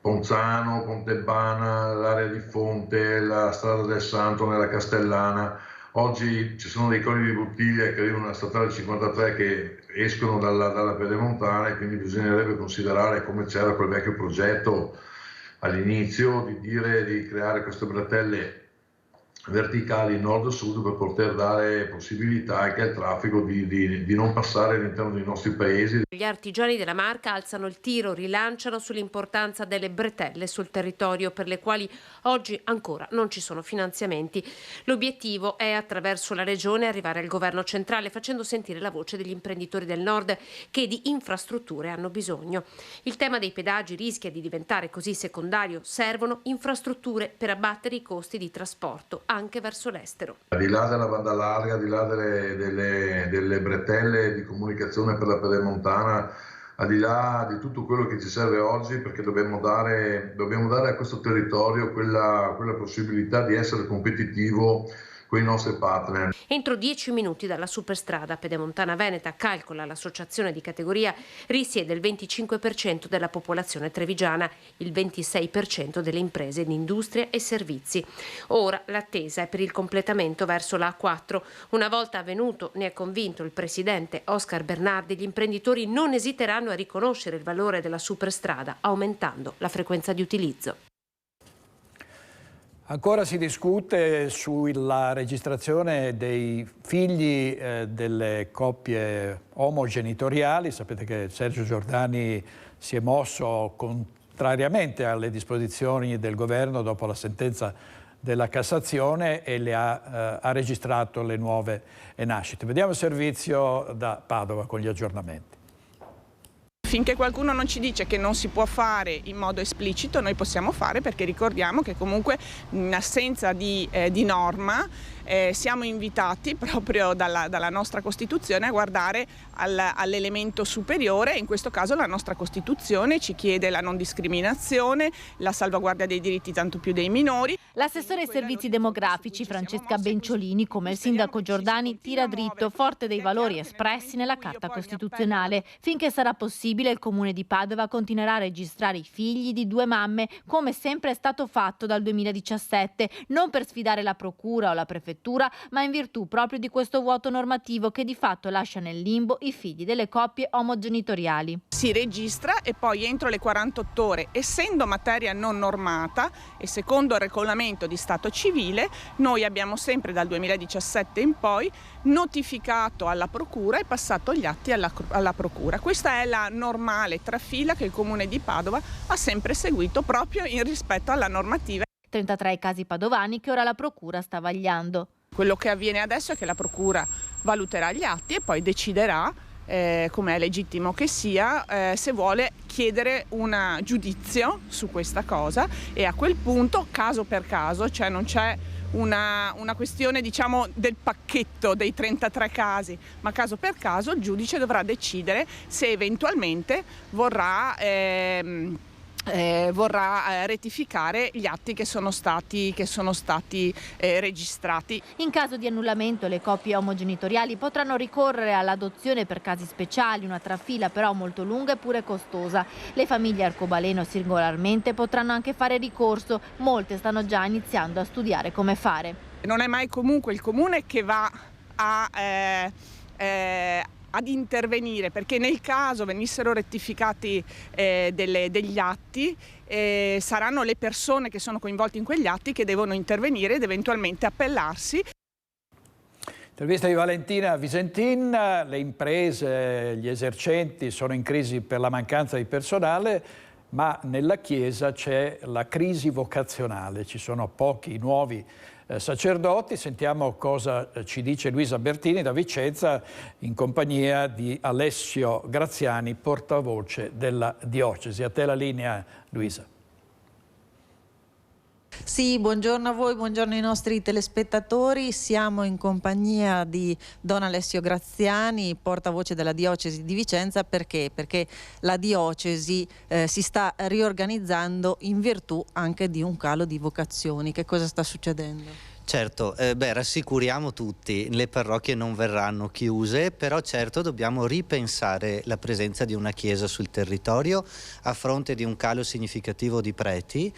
Ponzano, Pontebana, l'area di Fonte, la strada del Santo nella Castellana. Oggi ci sono dei colli di bottiglia che arrivano alla statale 53 che escono dalla pedemontana e quindi bisognerebbe considerare, come c'era quel vecchio progetto all'inizio, di creare queste bretelle verticali nord-sud per poter dare possibilità anche al traffico di non passare all'interno dei nostri paesi. Gli artigiani della Marca alzano il tiro, rilanciano sull'importanza delle bretelle sul territorio per le quali oggi ancora non ci sono finanziamenti. L'obiettivo è attraverso la Regione arrivare al governo centrale facendo sentire la voce degli imprenditori del nord che di infrastrutture hanno bisogno. Il tema dei pedaggi rischia di diventare così secondario, servono infrastrutture per abbattere i costi di trasporto anche verso l'estero. Al di là della banda larga, al di là delle bretelle di comunicazione per la pedemontana, al di là di tutto quello che ci serve oggi, perché dobbiamo dare a questo territorio quella possibilità di essere competitivo con i nostri partner. Entro 10 minuti dalla superstrada pedemontana veneta, calcola l'associazione di categoria, risiede il 25% della popolazione trevigiana, il 26% delle imprese di industria e servizi. Ora l'attesa è per il completamento verso la A4. Una volta avvenuto, ne è convinto il presidente Oscar Bernardi, gli imprenditori non esiteranno a riconoscere il valore della superstrada, aumentando la frequenza di utilizzo. Ancora si discute sulla registrazione dei figli delle coppie omogenitoriali. Sapete che Sergio Giordani si è mosso contrariamente alle disposizioni del governo dopo la sentenza della Cassazione e ha registrato le nuove nascite. Vediamo il servizio da Padova con gli aggiornamenti. Finché qualcuno non ci dice che non si può fare in modo esplicito, noi possiamo fare, perché ricordiamo che comunque in assenza di norma siamo invitati proprio dalla nostra Costituzione a guardare all'elemento superiore. In questo caso la nostra Costituzione ci chiede la non discriminazione, la salvaguardia dei diritti tanto più dei minori. L'assessore ai servizi demografici Francesca Benciolini, come il sindaco Giordani, tira dritto, forte dei valori espressi nella Carta Costituzionale. Finché sarà possibile, il Comune di Padova continuerà a registrare i figli di due mamme, come sempre è stato fatto dal 2017, non per sfidare la Procura o la Prefettura, ma in virtù proprio di questo vuoto normativo che di fatto lascia nel limbo i figli delle coppie omogenitoriali. Si registra e poi entro le 48 ore, essendo materia non normata e secondo il regolamento di Stato civile, noi abbiamo sempre dal 2017 in poi notificato alla Procura e passato gli atti alla Procura. Questa è la normale trafila che il Comune di Padova ha sempre seguito proprio in rispetto alla normativa. 33 casi padovani che ora la Procura sta vagliando. Quello che avviene adesso è che la Procura valuterà gli atti e poi deciderà, come è legittimo che sia, se vuole chiedere un giudizio su questa cosa, e a quel punto, caso per caso, cioè non c'è una questione, diciamo, del pacchetto dei 33 casi, ma caso per caso il giudice dovrà decidere se eventualmente vorrà rettificare gli atti che sono stati registrati. In caso di annullamento, le coppie omogenitoriali potranno ricorrere all'adozione per casi speciali, una trafila però molto lunga e pure costosa. Le famiglie arcobaleno singolarmente potranno anche fare ricorso, molte stanno già iniziando a studiare come fare. Non è mai comunque il Comune che va ad intervenire, perché nel caso venissero rettificati degli atti, saranno le persone che sono coinvolte in quegli atti che devono intervenire ed eventualmente appellarsi. Intervista di Valentina Visentin. Le imprese, gli esercenti sono in crisi per la mancanza di personale, ma nella Chiesa c'è la crisi vocazionale, ci sono pochi nuovi sacerdoti. Sentiamo cosa ci dice Luisa Bertini da Vicenza in compagnia di Alessio Graziani, portavoce della diocesi. A te la linea, Luisa. Sì, buongiorno a voi, buongiorno ai nostri telespettatori. Siamo in compagnia di Don Alessio Graziani, portavoce della diocesi di Vicenza. Perché? Perché la diocesi si sta riorganizzando in virtù anche di un calo di vocazioni. Che cosa sta succedendo? Certo, rassicuriamo tutti, le parrocchie non verranno chiuse, però certo dobbiamo ripensare la presenza di una chiesa sul territorio a fronte di un calo significativo di preti.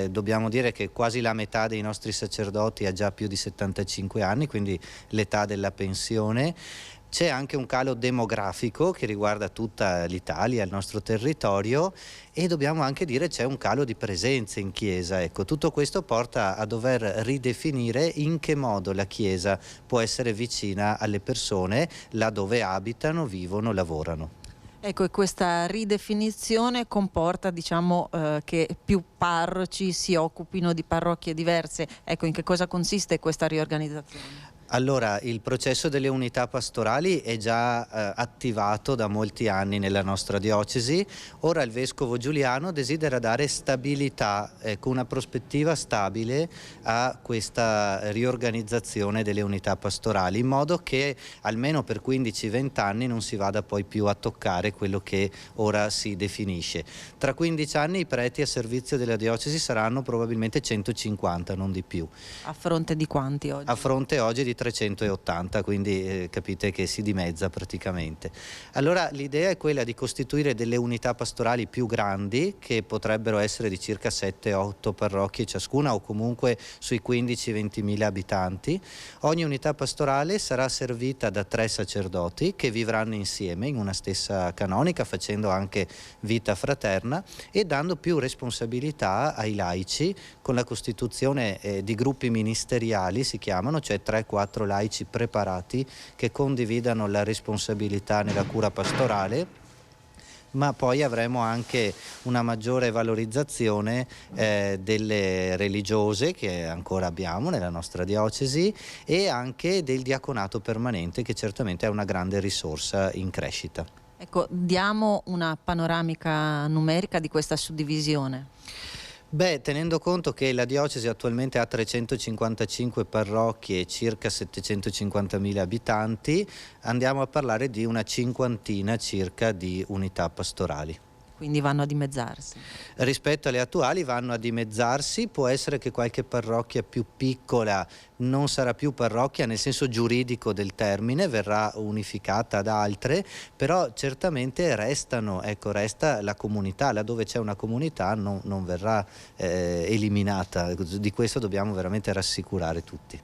Dobbiamo dire che quasi la metà dei nostri sacerdoti ha già più di 75 anni, quindi l'età della pensione. C'è anche un calo demografico che riguarda tutta l'Italia, il nostro territorio, e dobbiamo anche dire c'è un calo di presenze in Chiesa. Ecco, tutto questo porta a dover ridefinire in che modo la Chiesa può essere vicina alle persone là dove abitano, vivono, lavorano. Ecco, e questa ridefinizione comporta, diciamo, che più parroci si occupino di parrocchie diverse. Ecco, in che cosa consiste questa riorganizzazione? Allora, il processo delle unità pastorali è già attivato da molti anni nella nostra diocesi. Ora il Vescovo Giuliano desidera dare stabilità, con una prospettiva stabile a questa riorganizzazione delle unità pastorali, in modo che almeno per 15-20 anni non si vada poi più a toccare quello che ora si definisce. Tra 15 anni i preti a servizio della diocesi saranno probabilmente 150, non di più. A fronte di quanti oggi? A fronte oggi di 380, quindi capite che si dimezza praticamente. Allora l'idea è quella di costituire delle unità pastorali più grandi, che potrebbero essere di circa 7-8 parrocchie ciascuna, o comunque sui 15-20 mila abitanti. Ogni unità pastorale sarà servita da 3 sacerdoti che vivranno insieme in una stessa canonica, facendo anche vita fraterna e dando più responsabilità ai laici, con la costituzione di gruppi ministeriali, si chiamano, cioè 3-4 laici preparati che condividano la responsabilità nella cura pastorale. Ma poi avremo anche una maggiore valorizzazione delle religiose, che ancora abbiamo nella nostra diocesi, e anche del diaconato permanente, che certamente è una grande risorsa in crescita. Ecco, diamo una panoramica numerica di questa suddivisione. Beh, tenendo conto che la diocesi attualmente ha 355 parrocchie e circa 750.000 abitanti, andiamo a parlare di una cinquantina circa di unità pastorali. Quindi vanno a dimezzarsi. Rispetto alle attuali vanno a dimezzarsi, può essere che qualche parrocchia più piccola non sarà più parrocchia nel senso giuridico del termine, verrà unificata ad altre, però certamente resta la comunità, laddove c'è una comunità non verrà eliminata, di questo dobbiamo veramente rassicurare tutti.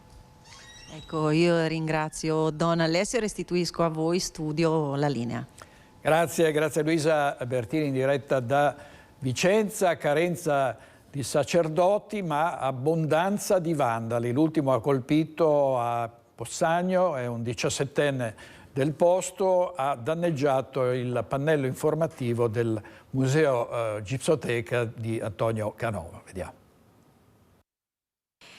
Ecco, io ringrazio Don Alessio e restituisco a voi studio la linea. Grazie Luisa Bertini in diretta da Vicenza. Carenza di sacerdoti ma abbondanza di vandali. L'ultimo ha colpito a Possagno, è un 17enne del posto, ha danneggiato il pannello informativo del Museo Gipsoteca di Antonio Canova. Vediamo.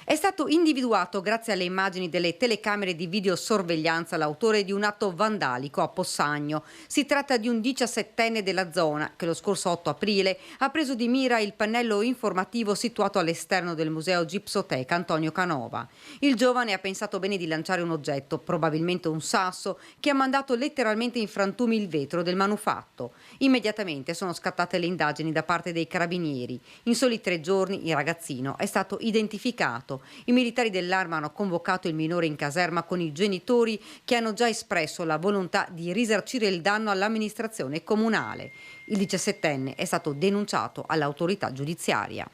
È stato individuato grazie alle immagini delle telecamere di videosorveglianza l'autore di un atto vandalico a Possagno. Si tratta di un 17enne della zona che lo scorso 8 aprile ha preso di mira il pannello informativo situato all'esterno del Museo Gipsoteca Antonio Canova. Il giovane ha pensato bene di lanciare un oggetto, probabilmente un sasso, che ha mandato letteralmente in frantumi il vetro del manufatto. Immediatamente sono scattate le indagini da parte dei carabinieri. In soli 3 giorni il ragazzino è stato identificato. I militari dell'Arma hanno convocato il minore in caserma con i genitori, che hanno già espresso la volontà di risarcire il danno all'amministrazione comunale. Il 17enne è stato denunciato all'autorità giudiziaria.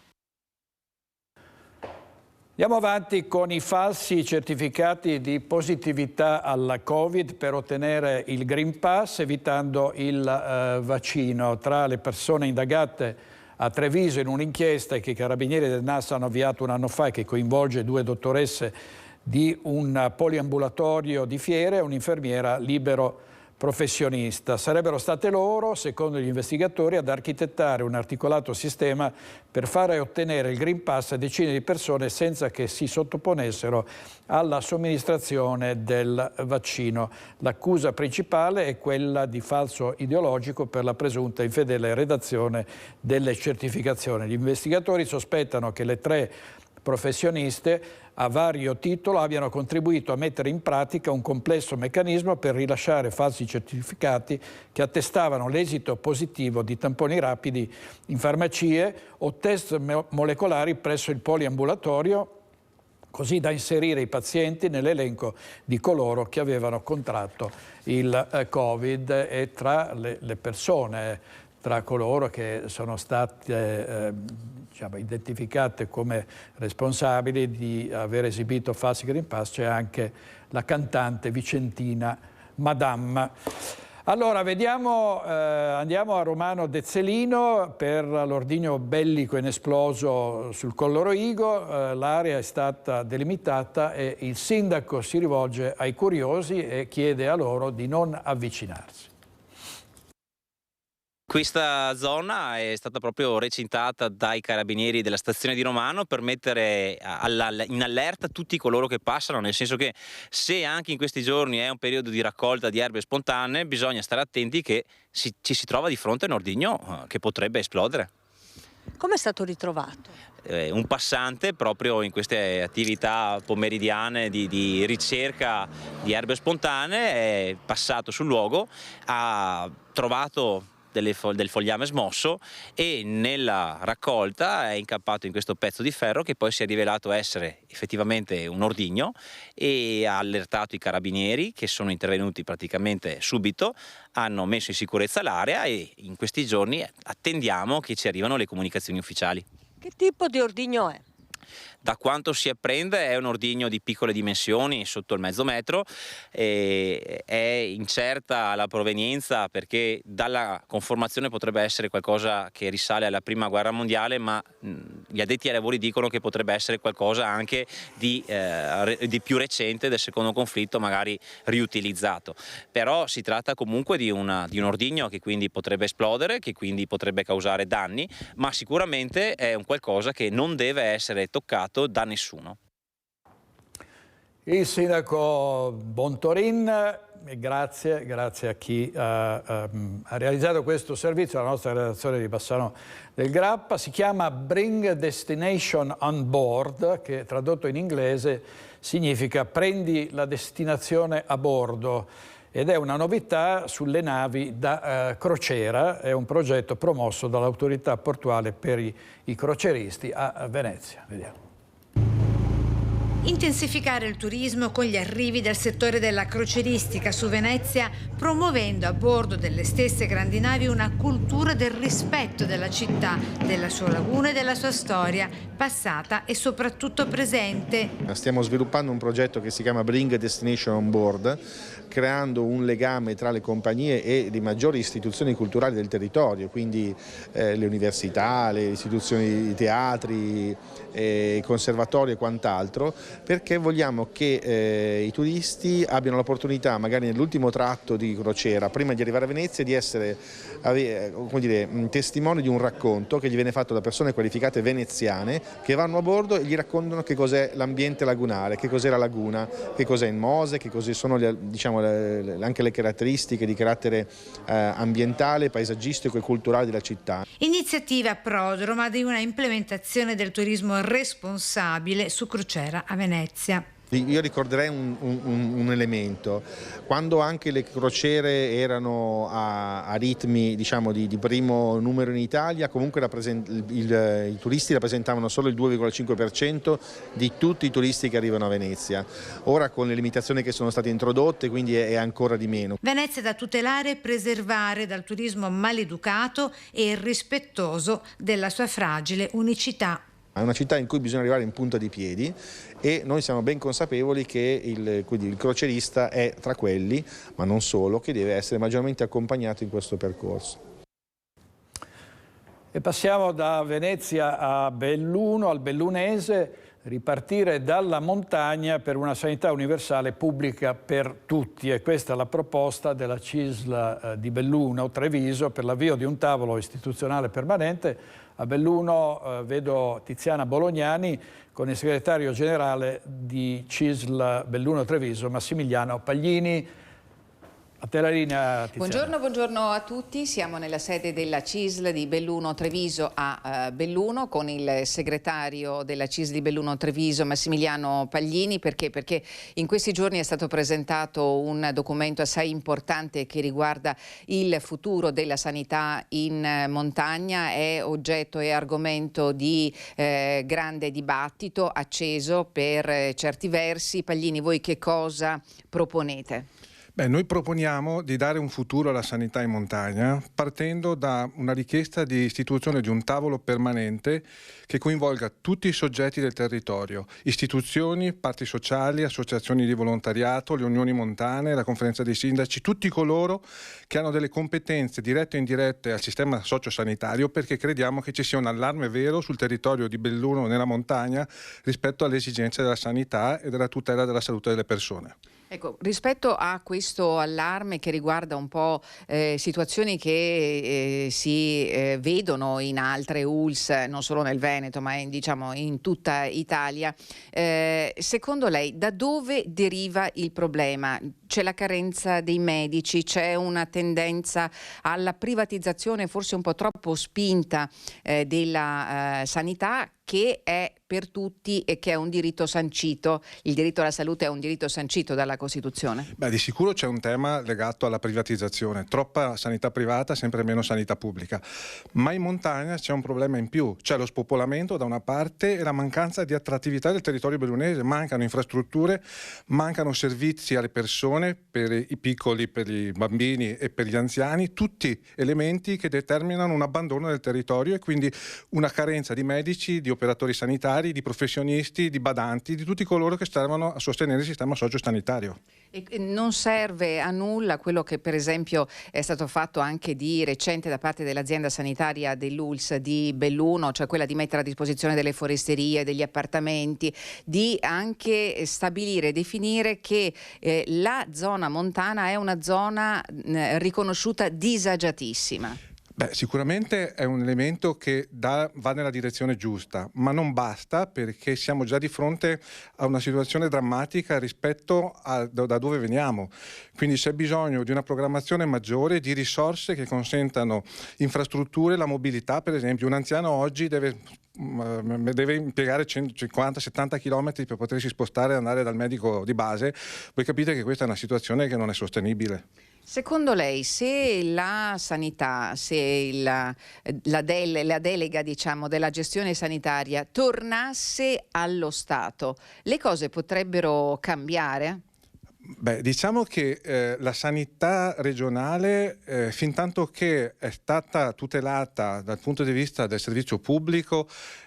Andiamo avanti con i falsi certificati di positività alla Covid per ottenere il Green Pass, evitando il vaccino. Tra le persone indagate a Treviso in un'inchiesta che i carabinieri del NAS hanno avviato un anno fa e che coinvolge 2 dottoresse di un poliambulatorio di Fiere e un'infermiera libero professionista. Sarebbero state loro, secondo gli investigatori, ad architettare un articolato sistema per fare ottenere il Green Pass a decine di persone senza che si sottoponessero alla somministrazione del vaccino. L'accusa principale è quella di falso ideologico per la presunta infedele redazione delle certificazioni. Gli investigatori sospettano che le 3 professioniste a vario titolo abbiano contribuito a mettere in pratica un complesso meccanismo per rilasciare falsi certificati che attestavano l'esito positivo di tamponi rapidi in farmacie o test molecolari presso il poliambulatorio, così da inserire i pazienti nell'elenco di coloro che avevano contratto il Covid. E tra le persone, tra coloro che sono state identificate come responsabili di aver esibito falsi Green Pass c'è anche la cantante vicentina Madame. Allora, vediamo, andiamo a Romano Dezzelino per l'ordigno bellico inesploso sul Collo Roigo. L'area è stata delimitata e il sindaco si rivolge ai curiosi e chiede a loro di non avvicinarsi. Questa zona è stata proprio recintata dai carabinieri della stazione di Romano per mettere in allerta tutti coloro che passano, nel senso che se anche in questi giorni è un periodo di raccolta di erbe spontanee, bisogna stare attenti che ci si trova di fronte a un ordigno che potrebbe esplodere. Come è stato ritrovato? Un passante proprio in queste attività pomeridiane di ricerca di erbe spontanee è passato sul luogo, ha trovato del fogliame smosso, e nella raccolta è incappato in questo pezzo di ferro che poi si è rivelato essere effettivamente un ordigno, e ha allertato i carabinieri, che sono intervenuti praticamente subito, hanno messo in sicurezza l'area e in questi giorni attendiamo che ci arrivano le comunicazioni ufficiali. Che tipo di ordigno è? Da quanto si apprende è un ordigno di piccole dimensioni, sotto il mezzo metro, e è incerta la provenienza perché dalla conformazione potrebbe essere qualcosa che risale alla prima guerra mondiale, ma gli addetti ai lavori dicono che potrebbe essere qualcosa anche di più recente, del secondo conflitto, magari riutilizzato. Però si tratta comunque di un ordigno che quindi potrebbe esplodere, che quindi potrebbe causare danni, ma sicuramente è un qualcosa che non deve essere toccato da nessuno. Il sindaco Bontorin, grazie a chi ha realizzato questo servizio, la nostra redazione di Bassano del Grappa. Si chiama Bring Destination on Board, che tradotto in inglese significa prendi la destinazione a bordo, ed è una novità sulle navi da crociera. È un progetto promosso dall'autorità portuale per i croceristi a Venezia. Vediamo. Intensificare il turismo con gli arrivi del settore della croceristica su Venezia, promuovendo a bordo delle stesse grandi navi una cultura del rispetto della città, della sua laguna e della sua storia, passata e soprattutto presente. Stiamo sviluppando un progetto che si chiama Bring Destination on Board, creando un legame tra le compagnie e le maggiori istituzioni culturali del territorio, quindi le università, le istituzioni di teatri, i conservatori e quant'altro, perché vogliamo che i turisti abbiano l'opportunità, magari nell'ultimo tratto di crociera, prima di arrivare a Venezia, di essere testimoni di un racconto che gli viene fatto da persone qualificate veneziane che vanno a bordo e gli raccontano che cos'è l'ambiente lagunare, che cos'è la laguna, che cos'è il Mose, che così sono anche le caratteristiche di carattere ambientale, paesaggistico e culturale della città. Iniziativa prodroma di una implementazione del turismo responsabile su crociera a Venezia. Io ricorderei un elemento: quando anche le crociere erano a ritmi di primo numero in Italia, comunque i turisti rappresentavano solo il 2,5% di tutti i turisti che arrivano a Venezia. Ora, con le limitazioni che sono state introdotte, quindi è ancora di meno. Venezia da tutelare e preservare dal turismo maleducato e irrispettoso della sua fragile unicità. È una città in cui bisogna arrivare in punta di piedi, e noi siamo ben consapevoli che il crocerista è tra quelli, ma non solo, che deve essere maggiormente accompagnato in questo percorso. E passiamo da Venezia a Belluno, al bellunese, ripartire dalla montagna per una sanità universale pubblica per tutti. E questa è la proposta della CISL di Belluno, Treviso, per l'avvio di un tavolo istituzionale permanente. A Belluno vedo Tiziana Bolognani con il segretario generale di CISL Belluno Treviso, Massimiliano Paglini. A te la linea, Tiziana. Buongiorno a tutti. Siamo nella sede della CISL di Belluno Treviso a Belluno con il segretario della CISL di Belluno Treviso, Massimiliano Paglini. Perché in questi giorni è stato presentato un documento assai importante che riguarda il futuro della sanità in montagna. È oggetto e argomento di grande dibattito, acceso per certi versi. Paglini, voi che cosa proponete? Noi proponiamo di dare un futuro alla sanità in montagna partendo da una richiesta di istituzione di un tavolo permanente che coinvolga tutti i soggetti del territorio, istituzioni, parti sociali, associazioni di volontariato, le unioni montane, la conferenza dei sindaci, tutti coloro che hanno delle competenze dirette o indirette al sistema sociosanitario, perché crediamo che ci sia un allarme vero sul territorio di Belluno nella montagna rispetto alle esigenze della sanità e della tutela della salute delle persone. Ecco, rispetto a questo allarme che riguarda un po' situazioni che si vedono in altre ULSS, non solo nel Veneto, ma in tutta Italia, secondo lei da dove deriva il problema? C'è la carenza dei medici, c'è una tendenza alla privatizzazione forse un po' troppo spinta della sanità, che è per tutti e che è un diritto sancito. Il diritto alla salute è un diritto sancito dalla Costituzione. Beh, di sicuro c'è un tema legato alla privatizzazione, troppa sanità privata, sempre meno sanità pubblica, ma in montagna c'è un problema in più, c'è lo spopolamento da una parte e la mancanza di attrattività del territorio bellunese, mancano infrastrutture, mancano servizi alle persone, per i piccoli, per i bambini e per gli anziani, tutti elementi che determinano un abbandono del territorio e quindi una carenza di medici, di operatori sanitari, di professionisti, di badanti, di tutti coloro che servono a sostenere il sistema sociosanitario. E non serve a nulla quello che per esempio è stato fatto anche di recente da parte dell'azienda sanitaria dell'ULSS di Belluno, cioè quella di mettere a disposizione delle foresterie, degli appartamenti, di anche stabilire, definire che la zona montana è una zona riconosciuta disagiatissima. Beh, sicuramente è un elemento che va nella direzione giusta, ma non basta, perché siamo già di fronte a una situazione drammatica rispetto da dove veniamo. Quindi c'è bisogno di una programmazione maggiore, di risorse che consentano infrastrutture, la mobilità. Per esempio, un anziano oggi deve impiegare 150-70 km per potersi spostare e andare dal medico di base. Voi capite che questa è una situazione che non è sostenibile. Secondo lei, se la sanità, se la delega, diciamo, della gestione sanitaria tornasse allo Stato, le cose potrebbero cambiare? Beh, diciamo che la sanità regionale, fintanto che è stata tutelata dal punto di vista del servizio pubblico,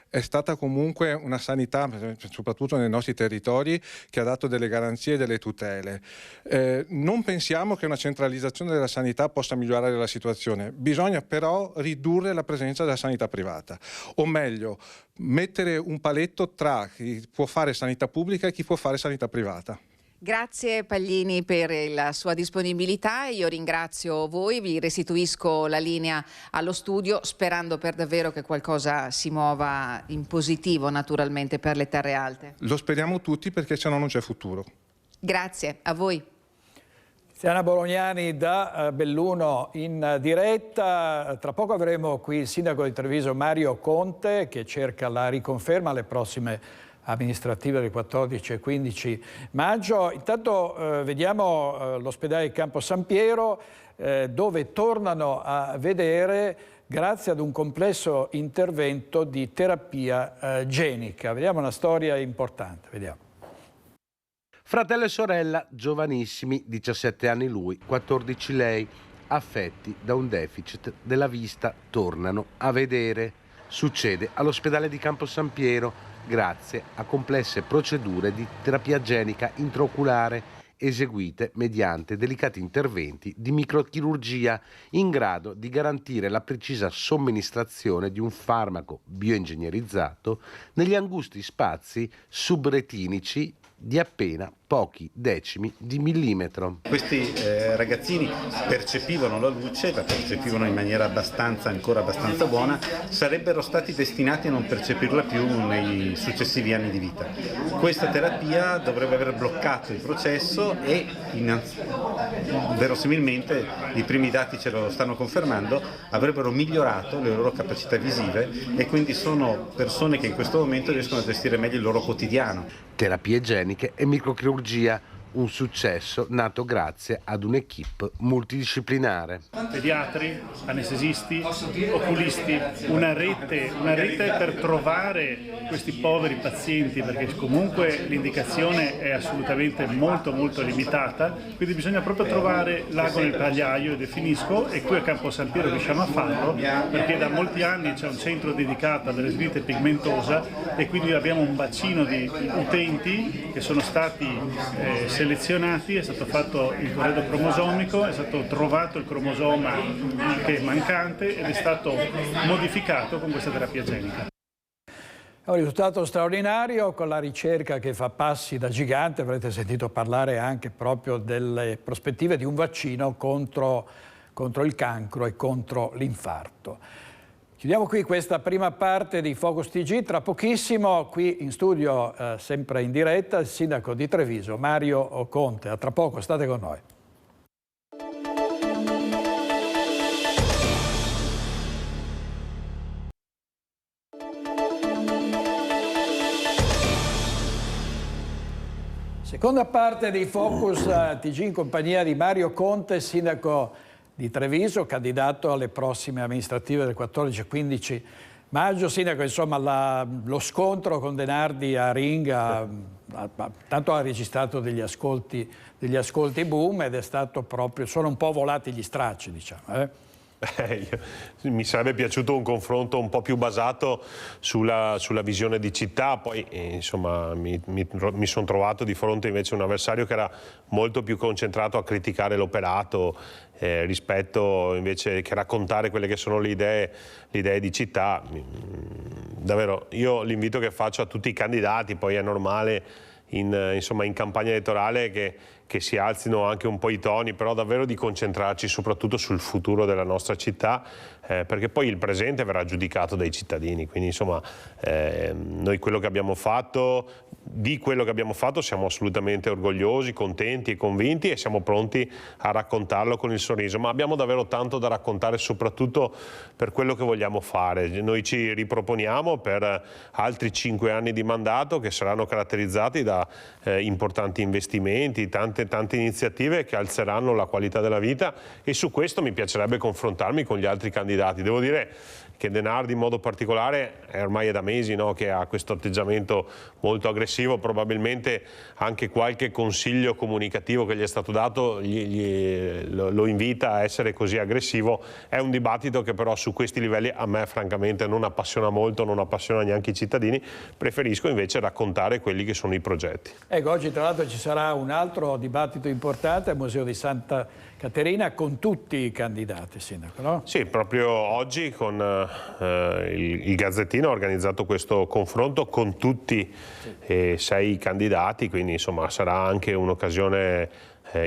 è stata comunque una sanità, soprattutto nei nostri territori, che ha dato delle garanzie e delle tutele. Non pensiamo che una centralizzazione della sanità possa migliorare la situazione, bisogna però ridurre la presenza della sanità privata, o meglio, mettere un paletto tra chi può fare sanità pubblica e chi può fare sanità privata. Grazie Paglini per la sua disponibilità, io ringrazio voi, vi restituisco la linea allo studio sperando per davvero che qualcosa si muova in positivo naturalmente per le terre alte. Lo speriamo tutti, perché se no non c'è futuro. Grazie, a voi. Tiziana Bolognani da Belluno in diretta. Tra poco avremo qui il sindaco di Treviso Mario Conte, che cerca la riconferma alle prossime amministrative del 14 e 15 maggio. Intanto vediamo l'ospedale Campo San Piero, dove tornano a vedere grazie ad un complesso intervento di terapia genica. Vediamo una storia importante, vediamo. Fratello e sorella, giovanissimi, 17 anni lui, 14 lei, affetti da un deficit della vista, tornano a vedere. Succede all'ospedale di Campo San Piero, grazie a complesse procedure di terapia genica intraoculare eseguite mediante delicati interventi di microchirurgia in grado di garantire la precisa somministrazione di un farmaco bioingegnerizzato negli angusti spazi subretinici di appena pochi decimi di millimetro. Questi ragazzini percepivano la luce, la percepivano in maniera ancora abbastanza buona, sarebbero stati destinati a non percepirla più nei successivi anni di vita. Questa terapia dovrebbe aver bloccato il processo e verosimilmente, i primi dati ce lo stanno confermando, avrebbero migliorato le loro capacità visive e quindi sono persone che in questo momento riescono a gestire meglio il loro quotidiano. Terapie geniche e microchirurgia, un successo nato grazie ad un'equipe multidisciplinare. Pediatri, anestesisti, oculisti, una rete per trovare questi poveri pazienti, perché comunque l'indicazione è assolutamente molto limitata, quindi bisogna proprio trovare l'ago nel pagliaio, e definisco, e qui a Campo San Piero riusciamo a farlo, perché da molti anni c'è un centro dedicato alla retinite pigmentosa e quindi abbiamo un bacino di utenti che sono stati selezionati, è stato fatto il corredo cromosomico, è stato trovato il cromosoma che è mancante ed è stato modificato con questa terapia genica. È un risultato straordinario, con la ricerca che fa passi da gigante. Avrete sentito parlare anche proprio delle prospettive di un vaccino contro il cancro e contro l'infarto. Chiudiamo qui questa prima parte di Focus TG. Tra pochissimo qui in studio, sempre in diretta, il sindaco di Treviso Mario Conte. A tra poco, state con noi. Seconda parte di Focus TG in compagnia di Mario Conte, sindaco di Treviso, candidato alle prossime amministrative del 14 e 15 maggio. Sindaco, insomma, lo scontro con Denardi a Ring tanto ha registrato degli ascolti boom ed è stato proprio, sono un po' volati gli stracci, diciamo. Mi sarebbe piaciuto un confronto un po' più basato sulla visione di città, poi insomma mi sono trovato di fronte invece a un avversario che era molto più concentrato a criticare l'operato rispetto invece che raccontare quelle che sono le idee di città. Davvero, io l'invito che faccio a tutti i candidati, poi è normale in campagna elettorale che si alzino anche un po' i toni, però davvero di concentrarci soprattutto sul futuro della nostra città, perché poi il presente verrà giudicato dai cittadini. Quindi insomma noi di quello che abbiamo fatto siamo assolutamente orgogliosi, contenti e convinti e siamo pronti a raccontarlo con il sorriso, ma abbiamo davvero tanto da raccontare soprattutto per quello che vogliamo fare. Noi ci riproponiamo per altri 5 anni di mandato che saranno caratterizzati da importanti investimenti, tante iniziative che alzeranno la qualità della vita, e su questo mi piacerebbe confrontarmi con gli altri candidati. Devo dire che Denardi in modo particolare ormai è da mesi, no, che ha questo atteggiamento molto aggressivo, probabilmente anche qualche consiglio comunicativo che gli è stato dato lo invita a essere così aggressivo. È un dibattito che però su questi livelli a me francamente non appassiona molto, non appassiona neanche i cittadini, preferisco invece raccontare quelli che sono i progetti. Ecco, oggi tra l'altro ci sarà un altro dibattito importante al Museo di Santa Caterina con tutti i candidati, sindaco, no? Sì, proprio oggi con il Gazzettino ha organizzato questo confronto con tutti e 6 candidati, quindi insomma sarà anche un'occasione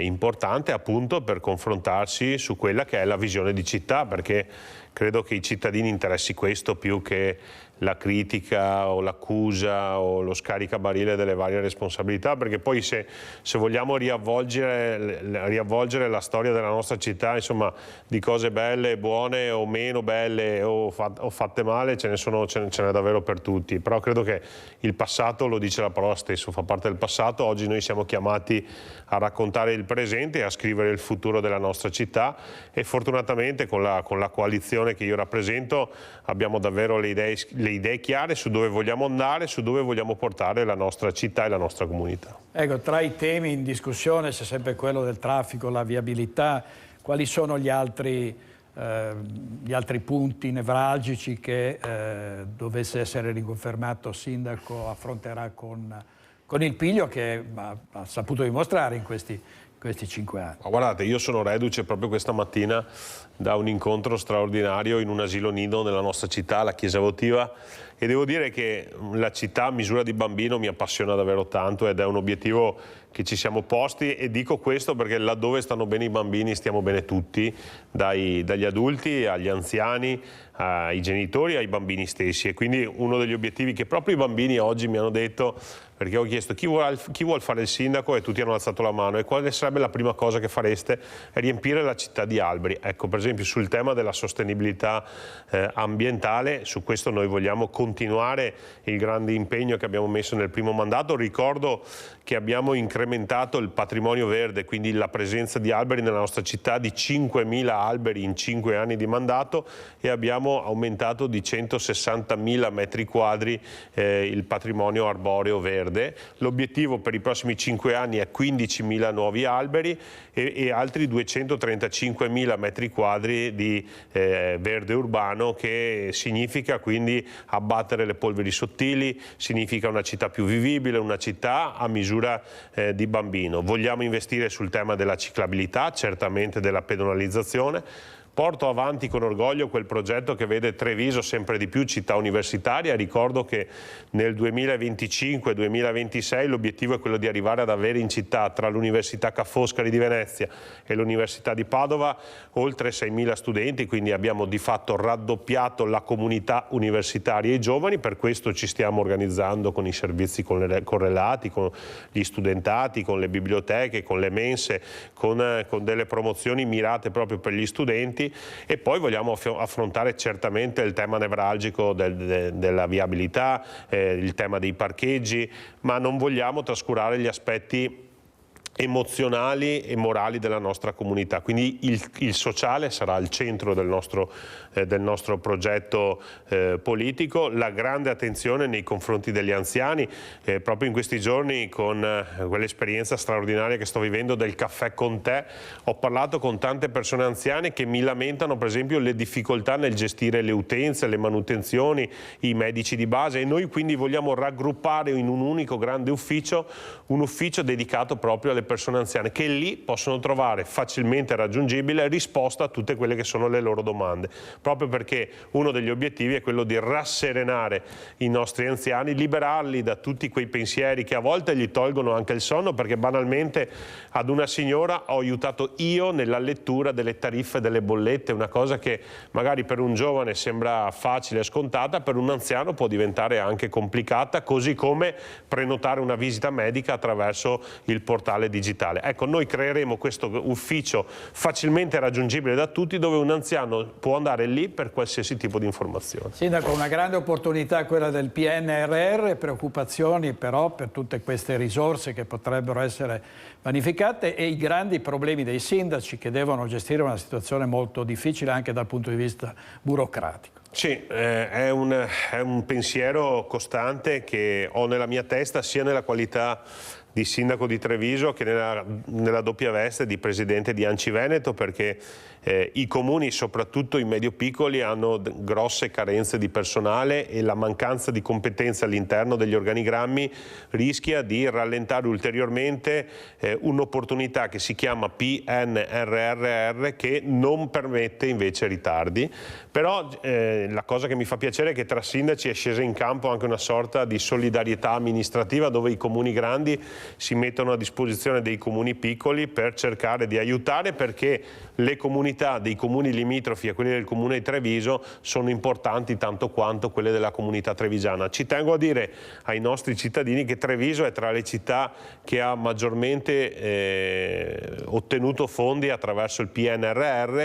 importante appunto per confrontarsi su quella che è la visione di città, perché credo che i cittadini interessi questo più che la critica o l'accusa o lo scaricabarile delle varie responsabilità, perché poi se vogliamo riavvolgere la storia della nostra città, insomma, di cose belle, buone o meno belle o fatte male ce n'è davvero per tutti, però credo che il passato lo dice la parola stesso, fa parte del passato. Oggi noi siamo chiamati a raccontare il presente e a scrivere il futuro della nostra città, e fortunatamente con la coalizione che io rappresento abbiamo davvero le idee chiare su dove vogliamo andare, su dove vogliamo portare la nostra città e la nostra comunità. Ecco, tra i temi in discussione c'è sempre quello del traffico, la viabilità. Quali sono gli altri punti nevralgici che dovesse essere riconfermato sindaco affronterà con il piglio che ha saputo dimostrare in questi 5 anni? Ma guardate, io sono reduce proprio questa mattina da un incontro straordinario in un asilo nido nella nostra città, la Chiesa Votiva, e devo dire che la città a misura di bambino mi appassiona davvero tanto ed è un obiettivo che ci siamo posti, e dico questo perché laddove stanno bene i bambini stiamo bene tutti, dagli adulti agli anziani, ai genitori, ai bambini stessi, e quindi uno degli obiettivi che proprio i bambini oggi mi hanno detto, perché ho chiesto chi vuol fare il sindaco e tutti hanno alzato la mano, e quale sarebbe la prima cosa che fareste, è riempire la città di alberi. Ecco, per esempio sul tema della sostenibilità ambientale, su questo noi vogliamo continuare il grande impegno che abbiamo messo nel primo mandato. Ricordo che abbiamo incrementato il patrimonio verde, quindi la presenza di alberi nella nostra città di 5.000 alberi in 5 anni di mandato, e abbiamo aumentato di 160.000 metri quadri il patrimonio arboreo verde. L'obiettivo per i prossimi 5 anni è 15.000 nuovi alberi e altri 235.000 metri quadri di verde urbano, che significa quindi abbattere le polveri sottili, significa una città più vivibile, una città a misura di bambino. Vogliamo investire sul tema della ciclabilità, certamente della pedonalizzazione. Porto avanti con orgoglio quel progetto che vede Treviso sempre di più città universitaria. Ricordo che nel 2025-2026 l'obiettivo è quello di arrivare ad avere in città, tra l'Università Ca' Foscari di Venezia e l'Università di Padova, oltre 6.000 studenti, quindi abbiamo di fatto raddoppiato la comunità universitaria e i giovani. Per questo ci stiamo organizzando con i servizi correlati, con gli studentati, con le biblioteche, con le mense, con delle promozioni mirate proprio per gli studenti, tutti, e poi vogliamo affrontare certamente il tema nevralgico della viabilità, il tema dei parcheggi, ma non vogliamo trascurare gli aspetti emozionali e morali della nostra comunità. Quindi il sociale sarà al centro del nostro progetto politico, la grande attenzione nei confronti degli anziani, proprio in questi giorni con quell'esperienza straordinaria che sto vivendo del caffè con te, ho parlato con tante persone anziane che mi lamentano per esempio le difficoltà nel gestire le utenze, le manutenzioni, i medici di base, e noi quindi vogliamo raggruppare in un unico grande ufficio, un ufficio dedicato proprio alle persone anziane, che lì possono trovare facilmente raggiungibile risposta a tutte quelle che sono le loro domande, proprio perché uno degli obiettivi è quello di rasserenare i nostri anziani, liberarli da tutti quei pensieri che a volte gli tolgono anche il sonno, perché banalmente ad una signora ho aiutato io nella lettura delle tariffe delle bollette, una cosa che magari per un giovane sembra facile e scontata, per un anziano può diventare anche complicata, così come prenotare una visita medica attraverso il portale digitale. Ecco, noi creeremo questo ufficio facilmente raggiungibile da tutti, dove un anziano può andare lì per qualsiasi tipo di informazione. Sindaco, una grande opportunità quella del PNRR, preoccupazioni però per tutte queste risorse che potrebbero essere vanificate e i grandi problemi dei sindaci che devono gestire una situazione molto difficile anche dal punto di vista burocratico. Sì, è un pensiero costante che ho nella mia testa, sia nella qualità di sindaco di Treviso che nella doppia veste di presidente di ANCI Veneto, perché i comuni, soprattutto i medio-piccoli, hanno grosse carenze di personale e la mancanza di competenze all'interno degli organigrammi rischia di rallentare ulteriormente un'opportunità che si chiama PNRR, che non permette invece ritardi. Però la cosa che mi fa piacere è che tra sindaci è scesa in campo anche una sorta di solidarietà amministrativa, dove i comuni grandi si mettono a disposizione dei comuni piccoli per cercare di aiutare, perché le comunità dei comuni limitrofi a quelli del comune di Treviso sono importanti tanto quanto quelle della comunità trevigiana. Ci tengo a dire ai nostri cittadini che Treviso è tra le città che ha maggiormente ottenuto fondi attraverso il PNRR,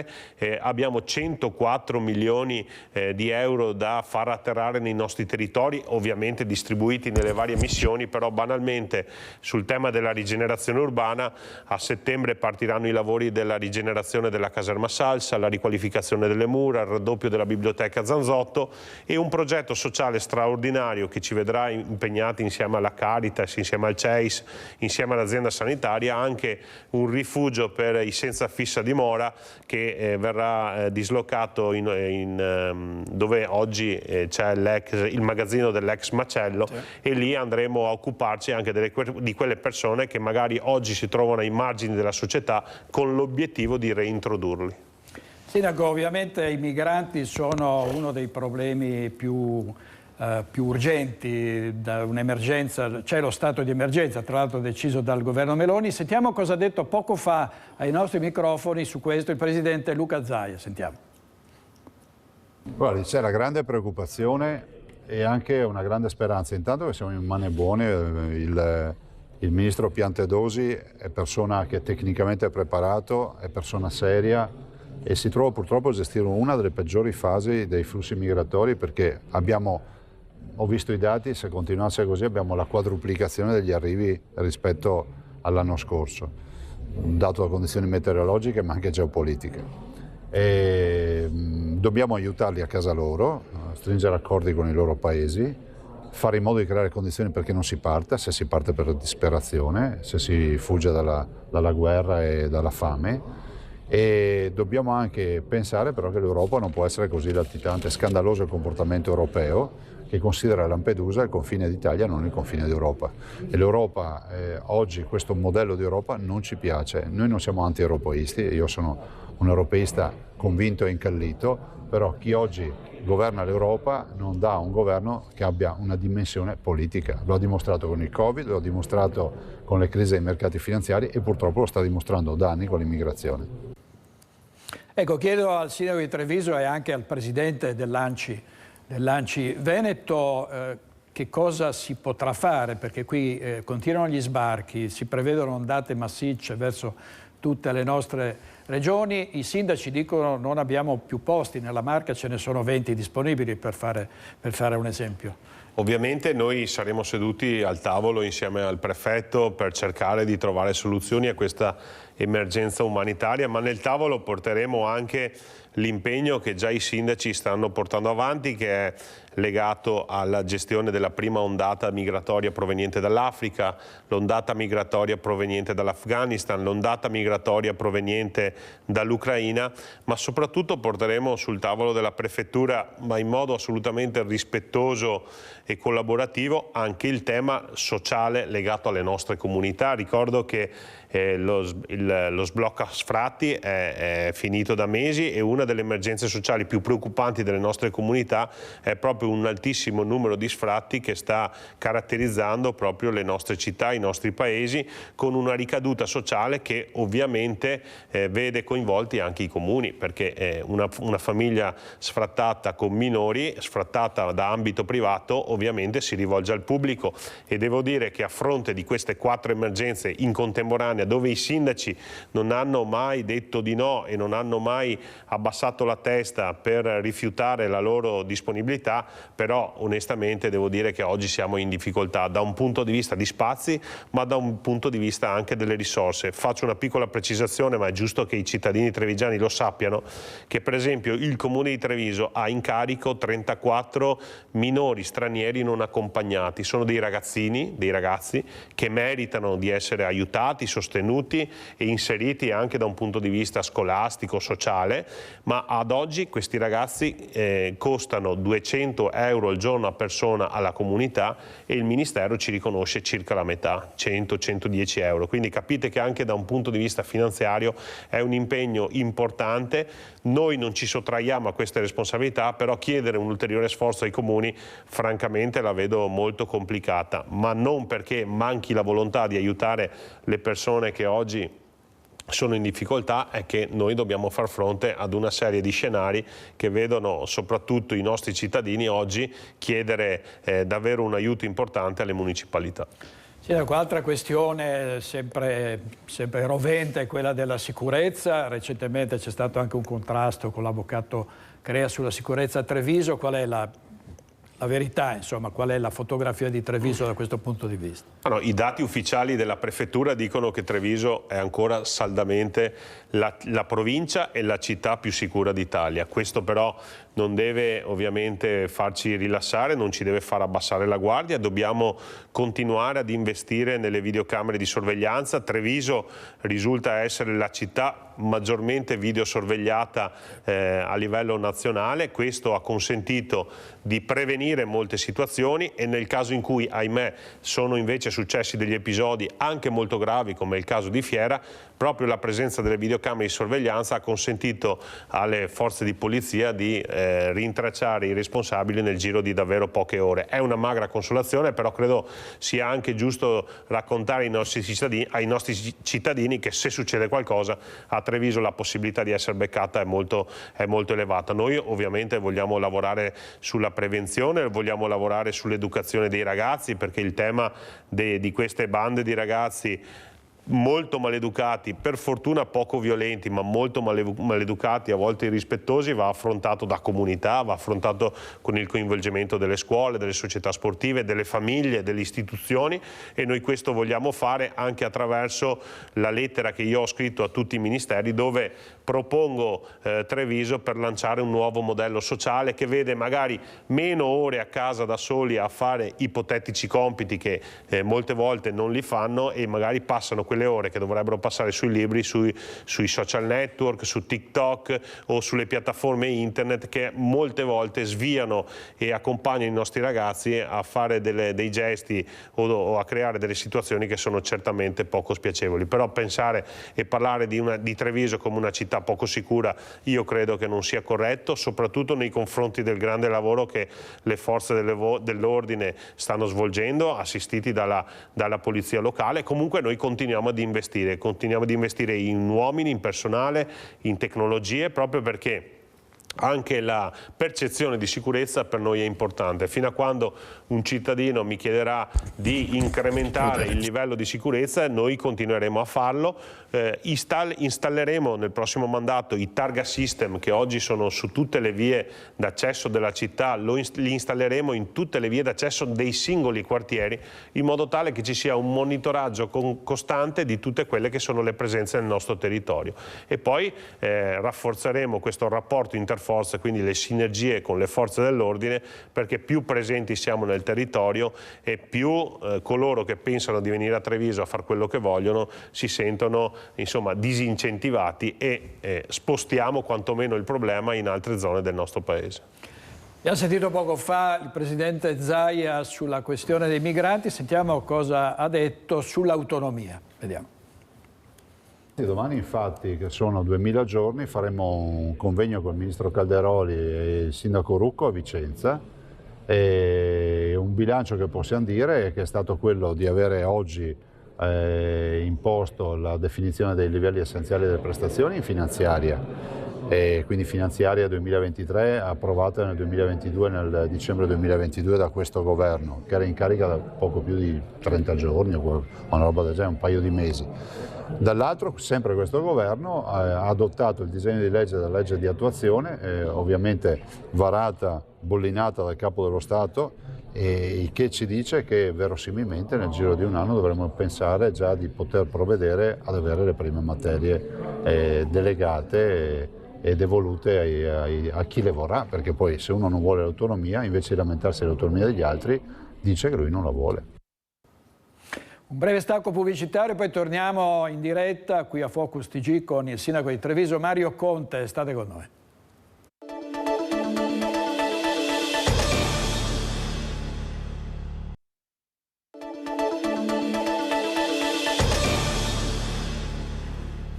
abbiamo 104 milioni di euro da far atterrare nei nostri territori, ovviamente distribuiti nelle varie missioni, però banalmente sul tema della rigenerazione urbana a settembre partiranno i lavori della rigenerazione della caserma Salsa, la riqualificazione delle mura, il raddoppio della biblioteca Zanzotto e un progetto sociale straordinario che ci vedrà impegnati insieme alla Caritas, insieme al CEIS, insieme all'azienda sanitaria, anche un rifugio per i senza fissa dimora che verrà dislocato dove oggi c'è il magazzino dell'ex macello, e lì andremo a occuparci anche di quelle persone che magari oggi si trovano ai margini della società, con l'obiettivo di reintrodurli. Sindaco, ovviamente i migranti sono uno dei problemi più urgenti da un'emergenza. C'è lo stato di emergenza, tra l'altro deciso dal governo Meloni. Sentiamo cosa ha detto poco fa ai nostri microfoni su questo il presidente Luca Zaia. Sentiamo. Guardi, c'è la grande preoccupazione e anche una grande speranza. Intanto che siamo in mani buone, il ministro Piantedosi è persona che tecnicamente è preparato, è persona seria e si trova purtroppo a gestire una delle peggiori fasi dei flussi migratori, perché ho visto i dati, se continuasse così abbiamo la quadruplicazione degli arrivi rispetto all'anno scorso, dato da condizioni meteorologiche ma anche geopolitiche. Dobbiamo aiutarli a casa loro, stringere accordi con i loro paesi, fare in modo di creare condizioni perché non si parta, se si parte per disperazione, se si fugge dalla guerra e dalla fame. E dobbiamo anche pensare però che l'Europa non può essere così latitante. È scandaloso il comportamento europeo che considera Lampedusa il confine d'Italia, non il confine d'Europa. E l'Europa, oggi questo modello di Europa non ci piace. Noi non siamo anti-europeisti, io sono un europeista convinto e incallito, però chi oggi governa l'Europa non dà un governo che abbia una dimensione politica. Lo ha dimostrato con il Covid, lo ha dimostrato con le crisi dei mercati finanziari e purtroppo lo sta dimostrando da anni con l'immigrazione. Ecco, chiedo al sindaco di Treviso e anche al presidente dell'ANCI Veneto che cosa si potrà fare, perché qui continuano gli sbarchi, si prevedono ondate massicce verso tutte le nostre regioni. I sindaci dicono non abbiamo più posti, nella Marca ce ne sono 20 disponibili, per fare un esempio. Ovviamente noi saremo seduti al tavolo insieme al prefetto per cercare di trovare soluzioni a questa emergenza umanitaria, ma nel tavolo porteremo anche l'impegno che già i sindaci stanno portando avanti, che è legato alla gestione della prima ondata migratoria proveniente dall'Africa, l'ondata migratoria proveniente dall'Afghanistan, l'ondata migratoria proveniente dall'Ucraina, ma soprattutto porteremo sul tavolo della prefettura, ma in modo assolutamente rispettoso e collaborativo, anche il tema sociale legato alle nostre comunità. Ricordo che lo sblocca sfratti è finito da mesi e una delle emergenze sociali più preoccupanti delle nostre comunità è proprio un altissimo numero di sfratti che sta caratterizzando proprio le nostre città, i nostri paesi, con una ricaduta sociale che ovviamente vede coinvolti anche i comuni, perché una famiglia sfrattata con minori, sfrattata da ambito privato, ovviamente si rivolge al pubblico, e devo dire che a fronte di queste 4 emergenze in contemporanea, dove i sindaci non hanno mai detto di no e non hanno mai abbassato la testa per rifiutare la loro disponibilità, però onestamente devo dire che oggi siamo in difficoltà da un punto di vista di spazi, ma da un punto di vista anche delle risorse. Faccio una piccola precisazione, ma è giusto che i cittadini trevigiani lo sappiano, che per esempio il Comune di Treviso ha in carico 34 minori stranieri non accompagnati. Sono dei ragazzini, dei ragazzi che meritano di essere aiutati, sostenuti e inseriti anche da un punto di vista scolastico, sociale, ma ad oggi questi ragazzi costano 200 euro al giorno a persona alla comunità e il Ministero ci riconosce circa la metà, 100-110 euro. Quindi capite che anche da un punto di vista finanziario è un impegno importante. Noi non ci sottraiamo a queste responsabilità, però chiedere un ulteriore sforzo ai comuni francamente la vedo molto complicata, ma non perché manchi la volontà di aiutare le persone che oggi sono in difficoltà, è che noi dobbiamo far fronte ad una serie di scenari che vedono soprattutto i nostri cittadini oggi chiedere davvero un aiuto importante alle municipalità. Sì, un'altra questione sempre rovente è quella della sicurezza. Recentemente c'è stato anche un contrasto con l'avvocato Crea sulla sicurezza a Treviso. Qual è la verità, insomma, qual è la fotografia di Treviso da questo punto di vista? No, i dati ufficiali della prefettura dicono che Treviso è ancora saldamente la provincia e la città più sicura d'Italia. Questo però non deve ovviamente farci rilassare, non ci deve far abbassare la guardia. Dobbiamo continuare ad investire nelle videocamere di sorveglianza. Treviso risulta essere la città maggiormente videosorvegliata a livello nazionale. Questo ha consentito di prevenire molte situazioni e nel caso in cui, ahimè, sono invece successi degli episodi anche molto gravi, come il caso di Fiera, proprio la presenza delle videocamere di sorveglianza ha consentito alle forze di polizia di rintracciare i responsabili nel giro di davvero poche ore. È una magra consolazione, però credo sia anche giusto raccontare ai nostri cittadini che se succede qualcosa a Treviso la possibilità di essere beccata è molto elevata. Noi ovviamente vogliamo lavorare sulla prevenzione, vogliamo lavorare sull'educazione dei ragazzi, perché il tema di queste bande di ragazzi molto maleducati, per fortuna poco violenti, ma molto maleducati, a volte irrispettosi, va affrontato da comunità, va affrontato con il coinvolgimento delle scuole, delle società sportive, delle famiglie, delle istituzioni, e noi questo vogliamo fare anche attraverso la lettera che io ho scritto a tutti i ministeri, dove propongo Treviso per lanciare un nuovo modello sociale che vede magari meno ore a casa da soli a fare ipotetici compiti che molte volte non li fanno, e magari passano quelle ore che dovrebbero passare sui libri, sui social network, su TikTok o sulle piattaforme internet, che molte volte sviano e accompagnano i nostri ragazzi a fare dei gesti o a creare delle situazioni che sono certamente poco spiacevoli. Però pensare e parlare di Treviso come una città poco sicura io credo che non sia corretto, soprattutto nei confronti del grande lavoro che le forze dell'ordine stanno svolgendo, assistiti dalla polizia locale. Comunque noi continuiamo ad investire in uomini, in personale, in tecnologie, proprio perché anche la percezione di sicurezza per noi è importante. Fino a quando un cittadino mi chiederà di incrementare il livello di sicurezza, noi continueremo a farlo. Installeremo nel prossimo mandato i targa system che oggi sono su tutte le vie d'accesso della città, li installeremo in tutte le vie d'accesso dei singoli quartieri, in modo tale che ci sia un monitoraggio costante di tutte quelle che sono le presenze nel nostro territorio. E poi rafforzeremo questo rapporto interforze, quindi le sinergie con le forze dell'ordine, perché più presenti siamo nel territorio e più coloro che pensano di venire a Treviso a fare quello che vogliono si sentono insomma disincentivati e spostiamo quantomeno il problema in altre zone del nostro paese. Abbiamo sentito poco fa il presidente Zaia sulla questione dei migranti, sentiamo cosa ha detto sull'autonomia. Vediamo. Domani infatti, che sono 2000 giorni, faremo un convegno con il ministro Calderoli e il sindaco Rucco a Vicenza. E un bilancio che possiamo dire è che è stato quello di avere oggi imposto la definizione dei livelli essenziali delle prestazioni in finanziaria, e quindi finanziaria 2023 approvata nel 2022, nel dicembre 2022 da questo governo, che era in carica da poco più di 30 giorni o una roba del genere, un paio di mesi. Dall'altro sempre questo governo ha adottato il disegno di legge della legge di attuazione, ovviamente varata, bollinata dal Capo dello Stato, e che ci dice che verosimilmente nel giro di un anno dovremo pensare già di poter provvedere ad avere le prime materie delegate e devolute a chi le vorrà, perché poi se uno non vuole l'autonomia, invece di lamentarsi dell'autonomia degli altri, dice che lui non la vuole. Un breve stacco pubblicitario, poi torniamo in diretta qui a Focus TG con il sindaco di Treviso Mario Conte. State con noi.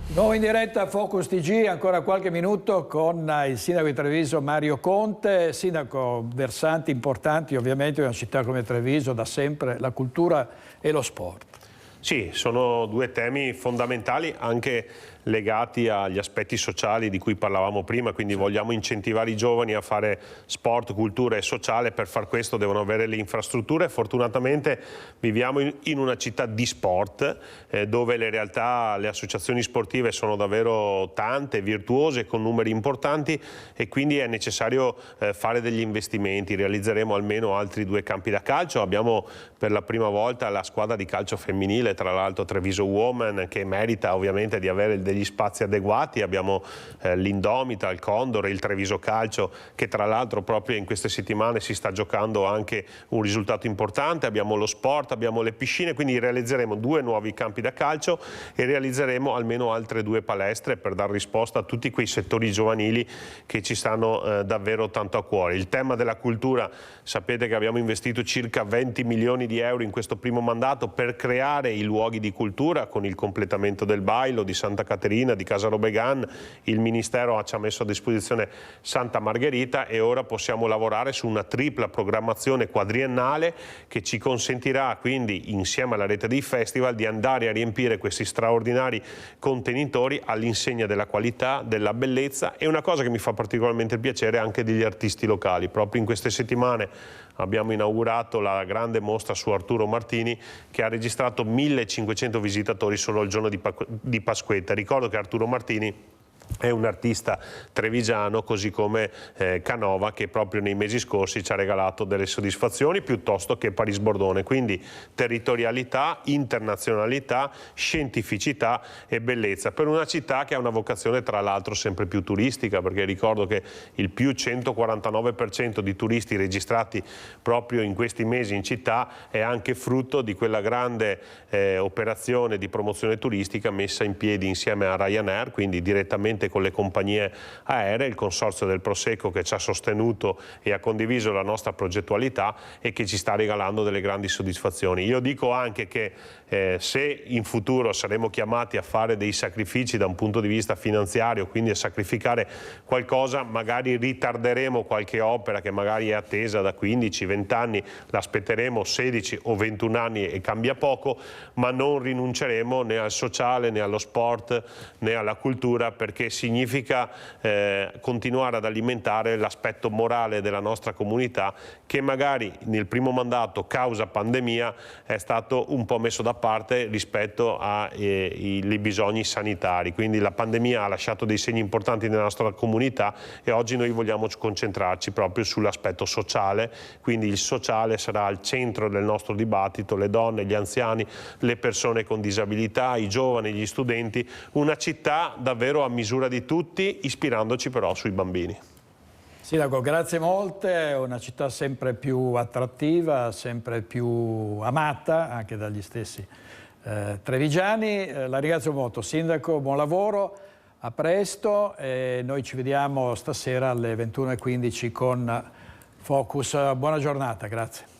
Nuovo in diretta a Focus TG, ancora qualche minuto con il sindaco di Treviso Mario Conte. Sindaco, versanti importanti ovviamente in una città come Treviso da sempre, la cultura e lo sport. Sì, sono due temi fondamentali anche legati agli aspetti sociali di cui parlavamo prima, quindi vogliamo incentivare i giovani a fare sport, cultura e sociale. Per far questo devono avere le infrastrutture. Fortunatamente viviamo in una città di sport dove le realtà, le associazioni sportive sono davvero tante, virtuose, con numeri importanti, e quindi è necessario fare degli investimenti. Realizzeremo almeno altri 2 campi da calcio. Abbiamo per la prima volta la squadra di calcio femminile, tra l'altro Treviso Women, che merita ovviamente di avere degli spazi adeguati. Abbiamo l'Indomita, il Condor e il Treviso Calcio, che tra l'altro proprio in queste settimane si sta giocando anche un risultato importante. Abbiamo lo sport, abbiamo le piscine, quindi realizzeremo 2 nuovi campi da calcio e realizzeremo almeno altre 2 palestre per dare risposta a tutti quei settori giovanili che ci stanno davvero tanto a cuore. Il tema della cultura, sapete che abbiamo investito circa 20 milioni di euro in questo primo mandato per creare i luoghi di cultura, con il completamento del Bailo, di Santa Caterina, di Casa Robegan. Il Ministero ci ha messo a disposizione Santa Margherita e ora possiamo lavorare su una tripla programmazione quadriennale che ci consentirà quindi, insieme alla rete dei festival, di andare a riempire questi straordinari contenitori all'insegna della qualità, della bellezza, e una cosa che mi fa particolarmente piacere anche degli artisti locali. Proprio in queste settimane abbiamo inaugurato la grande mostra su Arturo Martini, che ha registrato 1500 visitatori solo il giorno di Pasquetta. Ricordo che Arturo Martini è un artista trevigiano, così come Canova, che proprio nei mesi scorsi ci ha regalato delle soddisfazioni, piuttosto che Paris Bordone. Quindi territorialità, internazionalità, scientificità e bellezza, per una città che ha una vocazione tra l'altro sempre più turistica, perché ricordo che il più 149% di turisti registrati proprio in questi mesi in città è anche frutto di quella grande operazione di promozione turistica messa in piedi insieme a Ryanair, quindi direttamente con le compagnie aeree, il consorzio del Prosecco che ci ha sostenuto e ha condiviso la nostra progettualità e che ci sta regalando delle grandi soddisfazioni. Io dico anche che se in futuro saremo chiamati a fare dei sacrifici da un punto di vista finanziario, quindi a sacrificare qualcosa, magari ritarderemo qualche opera che magari è attesa da 15-20 anni, l'aspetteremo 16 o 21 anni e cambia poco, ma non rinunceremo né al sociale né allo sport né alla cultura, perché che significa continuare ad alimentare l'aspetto morale della nostra comunità, che magari nel primo mandato, causa pandemia, è stato un po' messo da parte rispetto ai bisogni sanitari. Quindi la pandemia ha lasciato dei segni importanti nella nostra comunità e oggi noi vogliamo concentrarci proprio sull'aspetto sociale, quindi il sociale sarà al centro del nostro dibattito, le donne, gli anziani, le persone con disabilità, i giovani, gli studenti, una città davvero a misura di tutti, ispirandoci però sui bambini. Sindaco, grazie molte, è una città sempre più attrattiva, sempre più amata anche dagli stessi trevigiani. La ringrazio molto. Sindaco, buon lavoro, a presto e noi ci vediamo stasera alle 21:15 con Focus. Buona giornata, grazie.